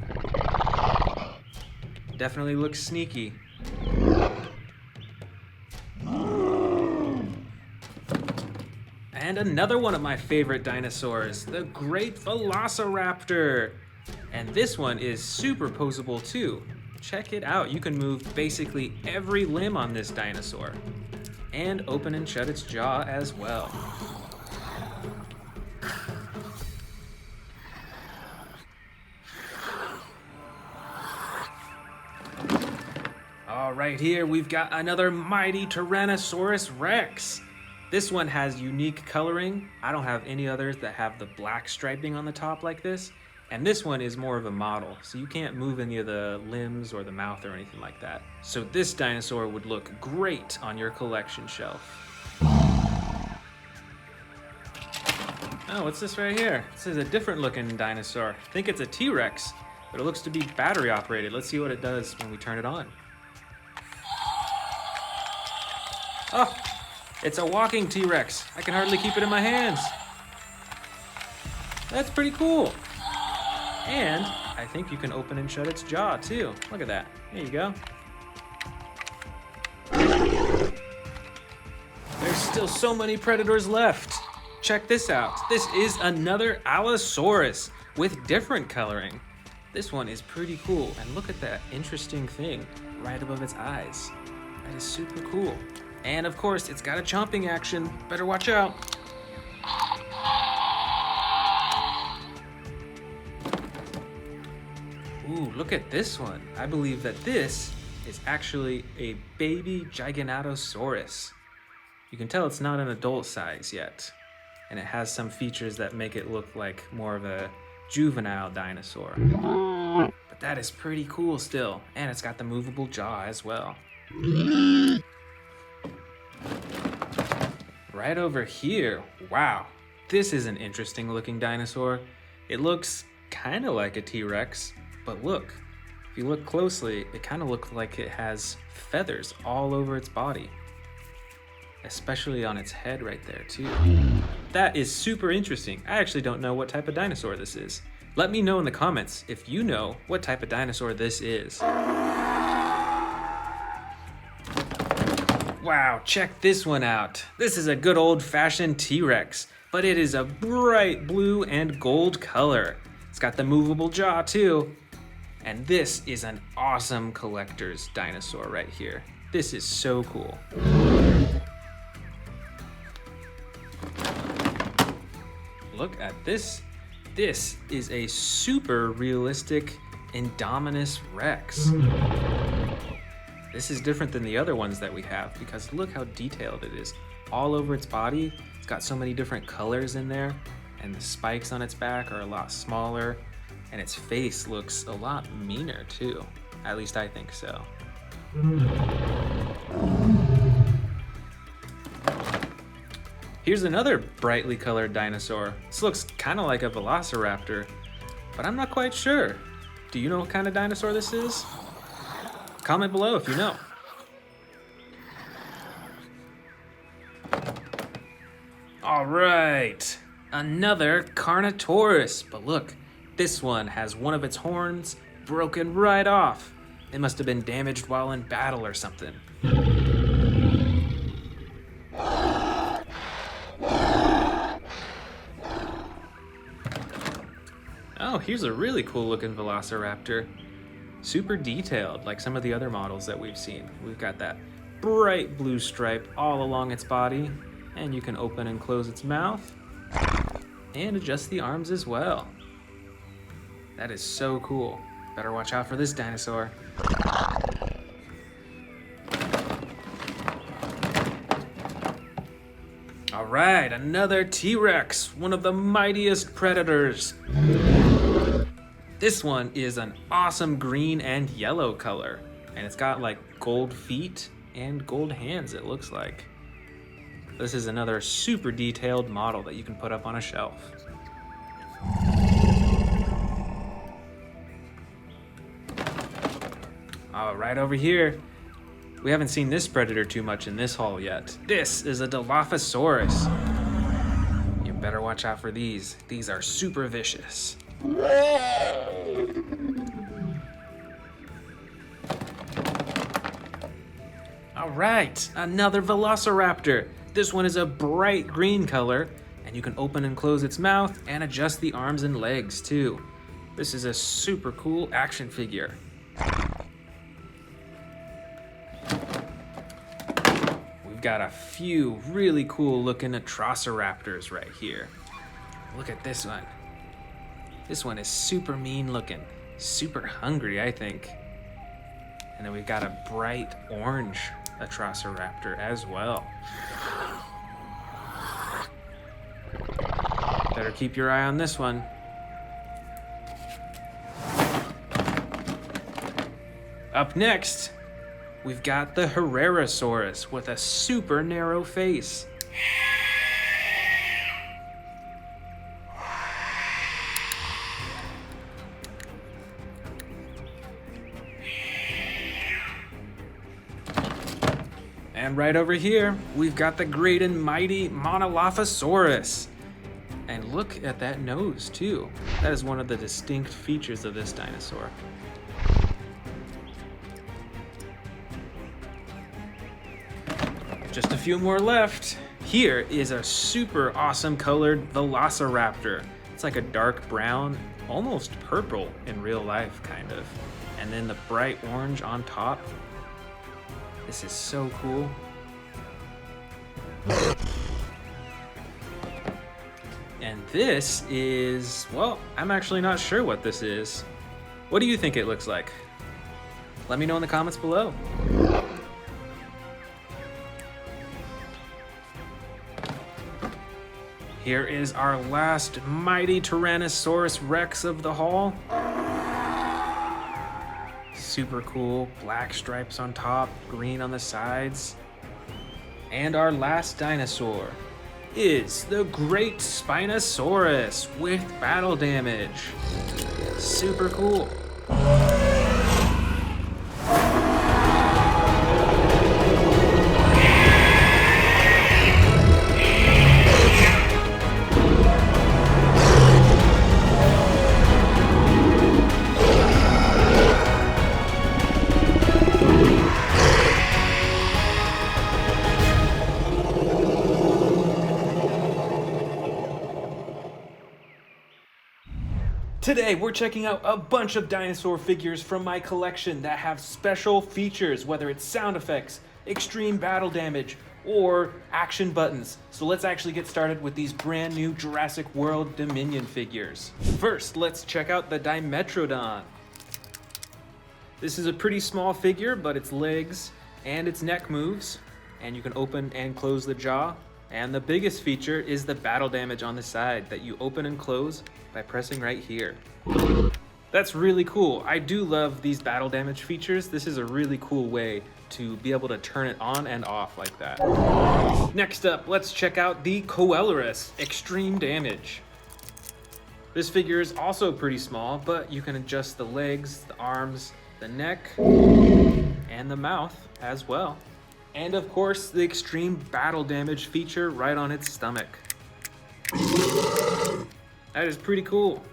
Speaker 1: Definitely looks sneaky. And another one of my favorite dinosaurs, the great Velociraptor. And this one is super posable too. Check it out, you can move basically every limb on this dinosaur. And open and shut its jaw as well. All right, here we've got another mighty Tyrannosaurus Rex. This one has unique coloring. I don't have any others that have the black striping on the top like this. And this one is more of a model, so you can't move any of the limbs or the mouth or anything like that. So this dinosaur would look great on your collection shelf. Oh, what's this right here? This is a different looking dinosaur. I think it's a T-Rex, but it looks to be battery operated. Let's see what it does when we turn it on. Oh, it's a walking T-Rex. I can hardly keep it in my hands. That's pretty cool. And I think you can open and shut its jaw too. Look at that. There you go. There's still so many predators left. Check this out. This is another Allosaurus with different coloring. This one is pretty cool. And look at that interesting thing right above its eyes. That is super cool. And of course, it's got a chomping action. Better watch out. Ooh, look at this one. I believe that this is actually a baby Giganotosaurus. You can tell it's not an adult size yet. And it has some features that make it look like more of a juvenile dinosaur. But that is pretty cool still. And it's got the movable jaw as well. Right over here, wow, this is an interesting looking dinosaur. It looks kind of like a T-Rex, but look, if you look closely, it kind of looks like it has feathers all over its body, especially on its head right there too. That is super interesting. I actually don't know what type of dinosaur this is. Let me know in the comments if you know what type of dinosaur this is. Wow, check this one out. This is a good old-fashioned T-Rex, but it is a bright blue and gold color. It's got the movable jaw too. And this is an awesome collector's dinosaur right here. This is so cool. Look at this. This is a super realistic Indominus Rex. This is different than the other ones that we have because look how detailed it is. All over its body, it's got so many different colors in there, and the spikes on its back are a lot smaller, and its face looks a lot meaner too. At least I think so. Here's another brightly colored dinosaur. This looks kind of like a Velociraptor, but I'm not quite sure. Do you know what kind of dinosaur this is? Comment below if you know. All right, another Carnotaurus, but look, this one has one of its horns broken right off. It must have been damaged while in battle or something. Oh, here's a really cool looking Velociraptor. Super detailed, like some of the other models that we've seen. We've got that bright blue stripe all along its body, and you can open and close its mouth, and adjust the arms as well. That is so cool. Better watch out for this dinosaur. All right, another T-Rex, one of the mightiest predators. This one is an awesome green and yellow color, and it's got like gold feet and gold hands, it looks like. This is another super detailed model that you can put up on a shelf. Right over here, we haven't seen this predator too much in this haul yet. This is a Dilophosaurus. You better watch out for these. These are super vicious. All right, another Velociraptor. This one is a bright green color, and you can open and close its mouth and adjust the arms and legs too. This is a super cool action figure. We've got a few really cool looking Atrocoraptors right here. Look at this one. This one is super mean looking, super hungry, I think. And then we've got a bright orange Atrocoraptor as well. Better keep your eye on this one. Up next, we've got the Rajasaurus with a super narrow face. And right over here, we've got the great and mighty Mosasaurus. And look at that nose too. That is one of the distinct features of this dinosaur. Just a few more left. Here is a super awesome colored Velociraptor. It's like a dark brown, almost purple in real life, kind of. And then the bright orange on top. This is so cool. And this is, well, I'm actually not sure what this is. What do you think it looks like? Let me know in the comments below. Here is our last mighty Tyrannosaurus Rex of the haul. Super cool, black stripes on top, green on the sides. And our last dinosaur is the great Spinosaurus with battle damage. Super cool. Today, we're checking out a bunch of dinosaur figures from my collection that have special features, whether it's sound effects, extreme battle damage, or action buttons. So let's actually get started with these brand new Jurassic World Dominion figures. First, let's check out the Dimetrodon. This is a pretty small figure, but its legs and its neck moves, and you can open and close the jaw. And the biggest feature is the battle damage on the side that you open and close by pressing right here. That's really cool. I do love these battle damage features. This is a really cool way to be able to turn it on and off like that. Next up, let's check out the Coelurus Extreme Damage. This figure is also pretty small, but you can adjust the legs, the arms, the neck, and the mouth as well. And of course, the extreme battle damage feature right on its stomach. That is pretty cool.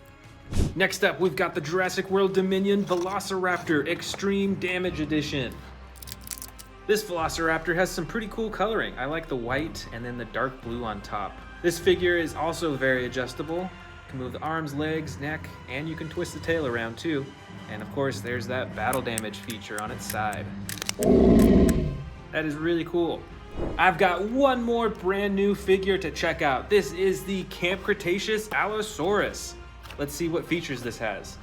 Speaker 1: Next up, we've got the Jurassic World Dominion Velociraptor Extreme Damage Edition. This Velociraptor has some pretty cool coloring. I like the white and then the dark blue on top. This figure is also very adjustable. You can move the arms, legs, neck, and you can twist the tail around too. And of course, there's that battle damage feature on its side. That is really cool. I've got one more brand new figure to check out. This is the Camp Cretaceous Allosaurus. Let's see what features this has.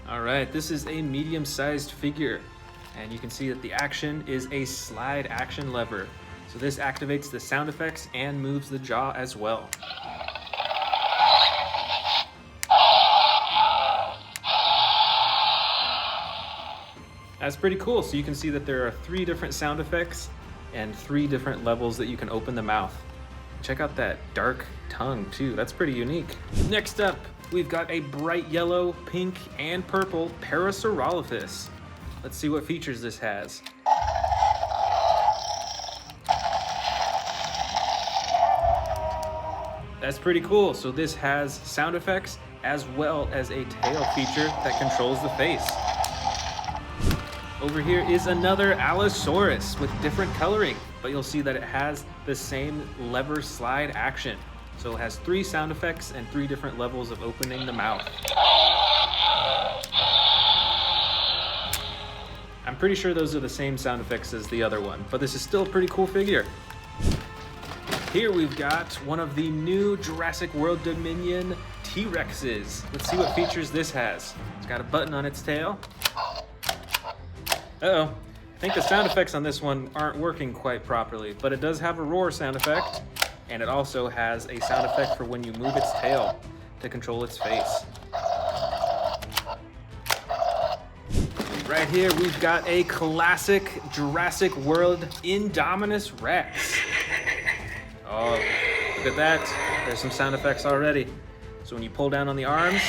Speaker 1: All right, this is a medium-sized figure. And you can see that the action is a slide action lever. So this activates the sound effects and moves the jaw as well. That's pretty cool. So you can see that there are 3 different sound effects and 3 different levels that you can open the mouth. Check out that dark tongue too. That's pretty unique. Next up, we've got a bright yellow, pink, and purple Parasaurolophus. Let's see what features this has. That's pretty cool. So this has sound effects as well as a tail feature that controls the face. Over here is another Allosaurus with different coloring, but you'll see that it has the same lever slide action. So it has 3 sound effects and 3 different levels of opening the mouth. I'm pretty sure those are the same sound effects as the other one, but this is still a pretty cool figure. Here we've got one of the new Jurassic World Dominion T-Rexes. Let's see what features this has. It's got a button on its tail. Uh-oh, I think the sound effects on this one aren't working quite properly, but it does have a roar sound effect, and it also has a sound effect for when you move its tail to control its face. Right here, we've got a classic Jurassic World Indominus Rex. Oh, look at that. There's some sound effects already. So when you pull down on the arms,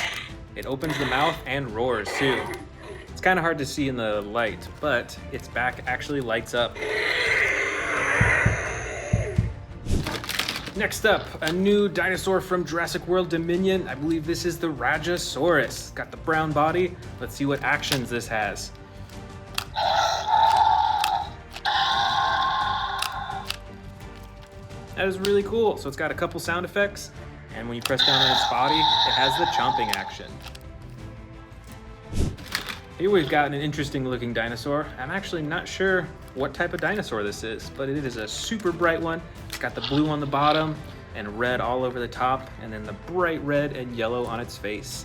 Speaker 1: it opens the mouth and roars too. It's kind of hard to see in the light, but its back actually lights up. Next up, a new dinosaur from Jurassic World Dominion. I believe this is the Rajasaurus. It's got the brown body. Let's see what actions this has. That is really cool. So it's got a couple sound effects, and when you press down on its body, it has the chomping action. Here we've got an interesting looking dinosaur. I'm actually not sure what type of dinosaur this is, but it is a super bright one. It's got the blue on the bottom and red all over the top, and then the bright red and yellow on its face.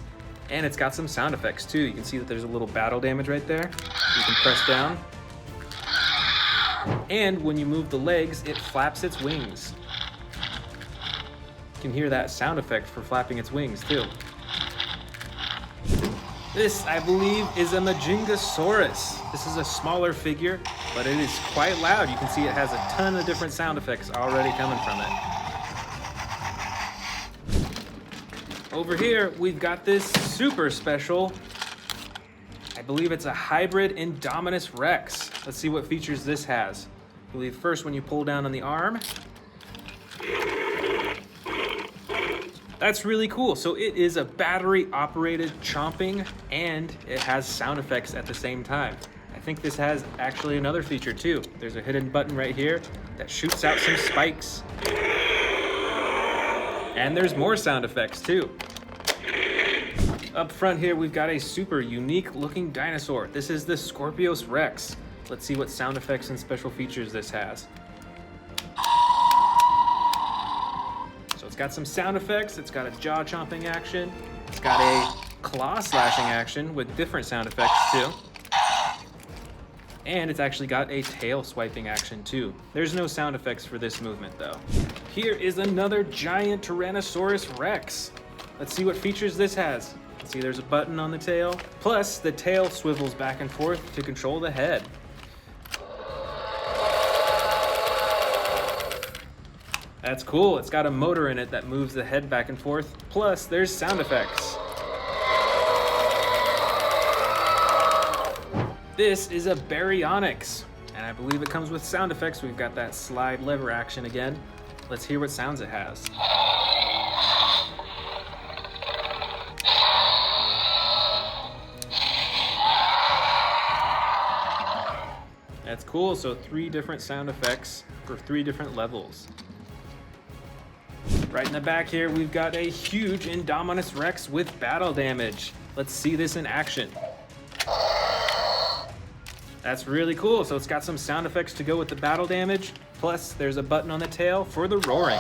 Speaker 1: And it's got some sound effects too. You can see that there's a little battle damage right there. You can press down. And when you move the legs, it flaps its wings. You can hear that sound effect for flapping its wings too. This, I believe, is a Giganotosaurus. This is a smaller figure, but it is quite loud. You can see it has a ton of different sound effects already coming from it. Over here, we've got this super special, I believe it's a hybrid Indominus Rex. Let's see what features this has. I believe first when you pull down on the arm, that's really cool. So it is a battery operated chomping, and it has sound effects at the same time. I think this has actually another feature too. There's a hidden button right here that shoots out some spikes. And there's more sound effects too. Up front here, we've got a super unique looking dinosaur. This is the Scorpios Rex. Let's see what sound effects and special features this has. It's got some sound effects, it's got a jaw chomping action, it's got a claw slashing action with different sound effects too. And it's actually got a tail swiping action too. There's no sound effects for this movement though. Here is another giant Tyrannosaurus Rex. Let's see what features this has. See, there's a button on the tail, plus the tail swivels back and forth to control the head. That's cool. It's got a motor in it that moves the head back and forth. Plus, there's sound effects. This is a Baryonyx, and I believe it comes with sound effects. We've got that slide lever action again. Let's hear what sounds it has. That's cool. So 3 different sound effects for 3 different levels. Right in the back here, we've got a huge Indominus Rex with battle damage. Let's see this in action. That's really cool. So it's got some sound effects to go with the battle damage. Plus, there's a button on the tail for the roaring.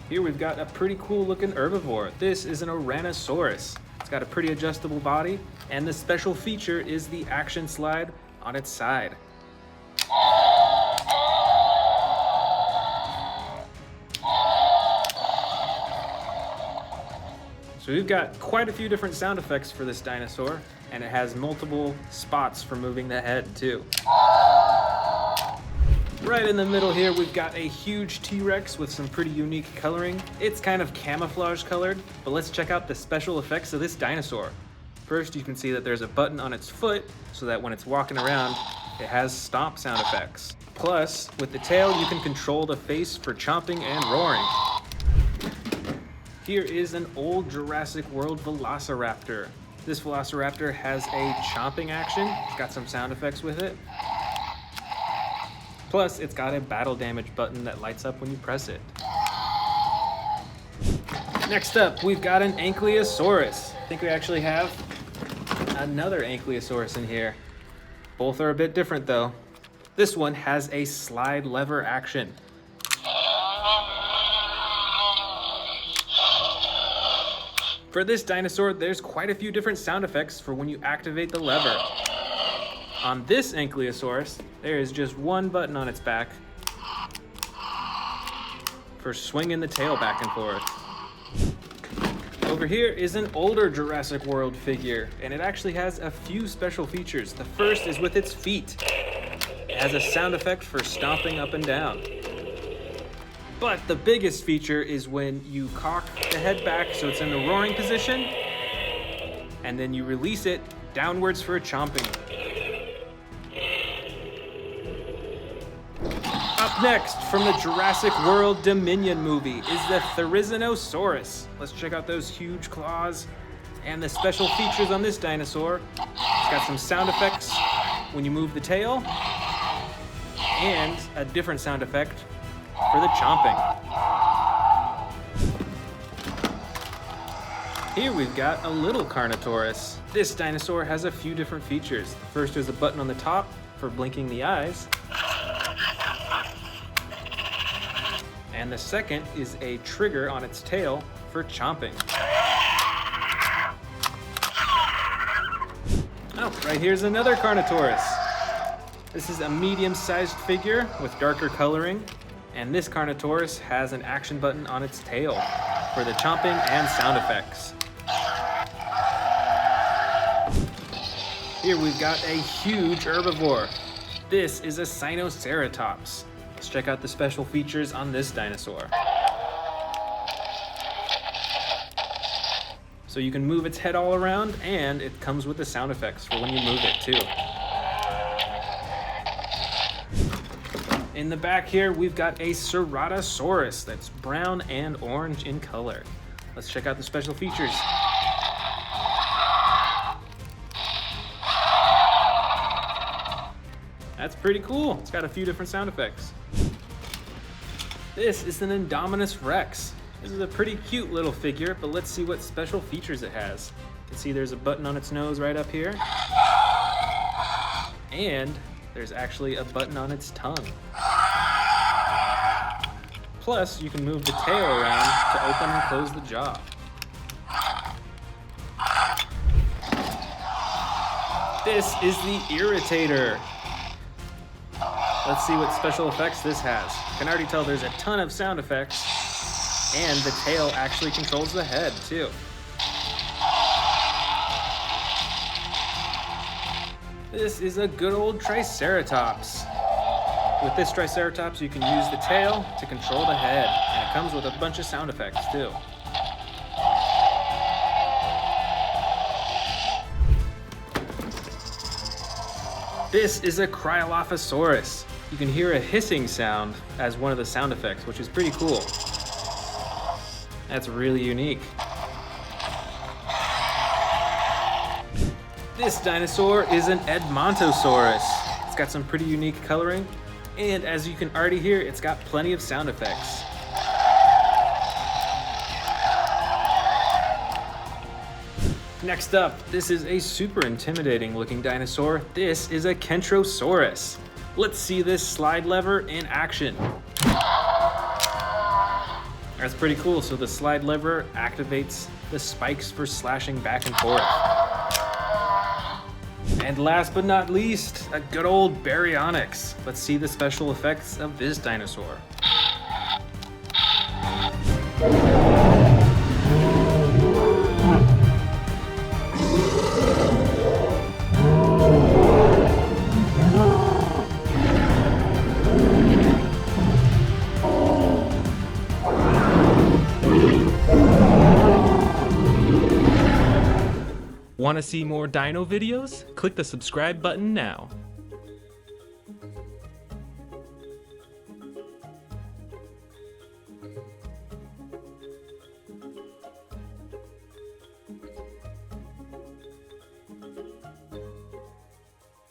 Speaker 1: Here we've got a pretty cool looking herbivore. This is an Ouranosaurus. It's got a pretty adjustable body, and the special feature is the action slide on its side. So we've got quite a few different sound effects for this dinosaur, and it has multiple spots for moving the head too. Right in the middle here, we've got a huge T-Rex with some pretty unique coloring. It's kind of camouflage colored, but let's check out the special effects of this dinosaur. First, you can see that there's a button on its foot so that when it's walking around, it has stomp sound effects. Plus, with the tail, you can control the face for chomping and roaring. Here is an old Jurassic World Velociraptor. This Velociraptor has a chomping action. It's got some sound effects with it. Plus, it's got a battle damage button that lights up when you press it. Next up, we've got an Ankylosaurus. I think we actually have another Ankylosaurus in here. Both are a bit different though. This one has a slide lever action. For this dinosaur, there's quite a few different sound effects for when you activate the lever. On this Ankylosaurus, there is just one button on its back for swinging the tail back and forth. Over here is an older Jurassic World figure, and it actually has a few special features. The first is with its feet. It has a sound effect for stomping up and down. But the biggest feature is when you cock the head back so it's in the roaring position, and then you release it downwards for a chomping. Up next, from the Jurassic World Dominion movie, is the Therizinosaurus. Let's check out those huge claws and the special features on this dinosaur. It's got some sound effects when you move the tail, and a different sound effect for the chomping. Here we've got a little Carnotaurus. This dinosaur has a few different features. First, there's a button on the top for blinking the eyes. And the second is a trigger on its tail for chomping. Oh, right here's another Carnotaurus. This is a medium-sized figure with darker coloring. And this Carnotaurus has an action button on its tail for the chomping and sound effects. Here we've got a huge herbivore. This is a Spinosaurus. Let's check out the special features on this dinosaur. So you can move its head all around, and it comes with the sound effects for when you move it too. In the back here, we've got a Ceratosaurus that's brown and orange in color. Let's check out the special features. That's pretty cool. It's got a few different sound effects. This is an Indominus Rex. This is a pretty cute little figure, but let's see what special features it has. You can see there's a button on its nose right up here. And there's actually a button on its tongue. Plus, you can move the tail around to open and close the jaw. This is the Irritator. Let's see what special effects this has. You can already tell there's a ton of sound effects, and the tail actually controls the head too. This is a good old Triceratops. With this Triceratops, you can use the tail to control the head, and it comes with a bunch of sound effects too. This is a Cryolophosaurus. You can hear a hissing sound as one of the sound effects, which is pretty cool. That's really unique. This dinosaur is an Edmontosaurus. It's got some pretty unique coloring, and as you can already hear, it's got plenty of sound effects. Next up, this is a super intimidating looking dinosaur. This is a Kentrosaurus. Let's see this slide lever in action. Or That's pretty cool. So the slide lever activates the spikes for slashing back and forth. And last but not least, a good old Baryonyx. Let's see the special effects of this dinosaur. Want to see more dino videos? Click the subscribe button now.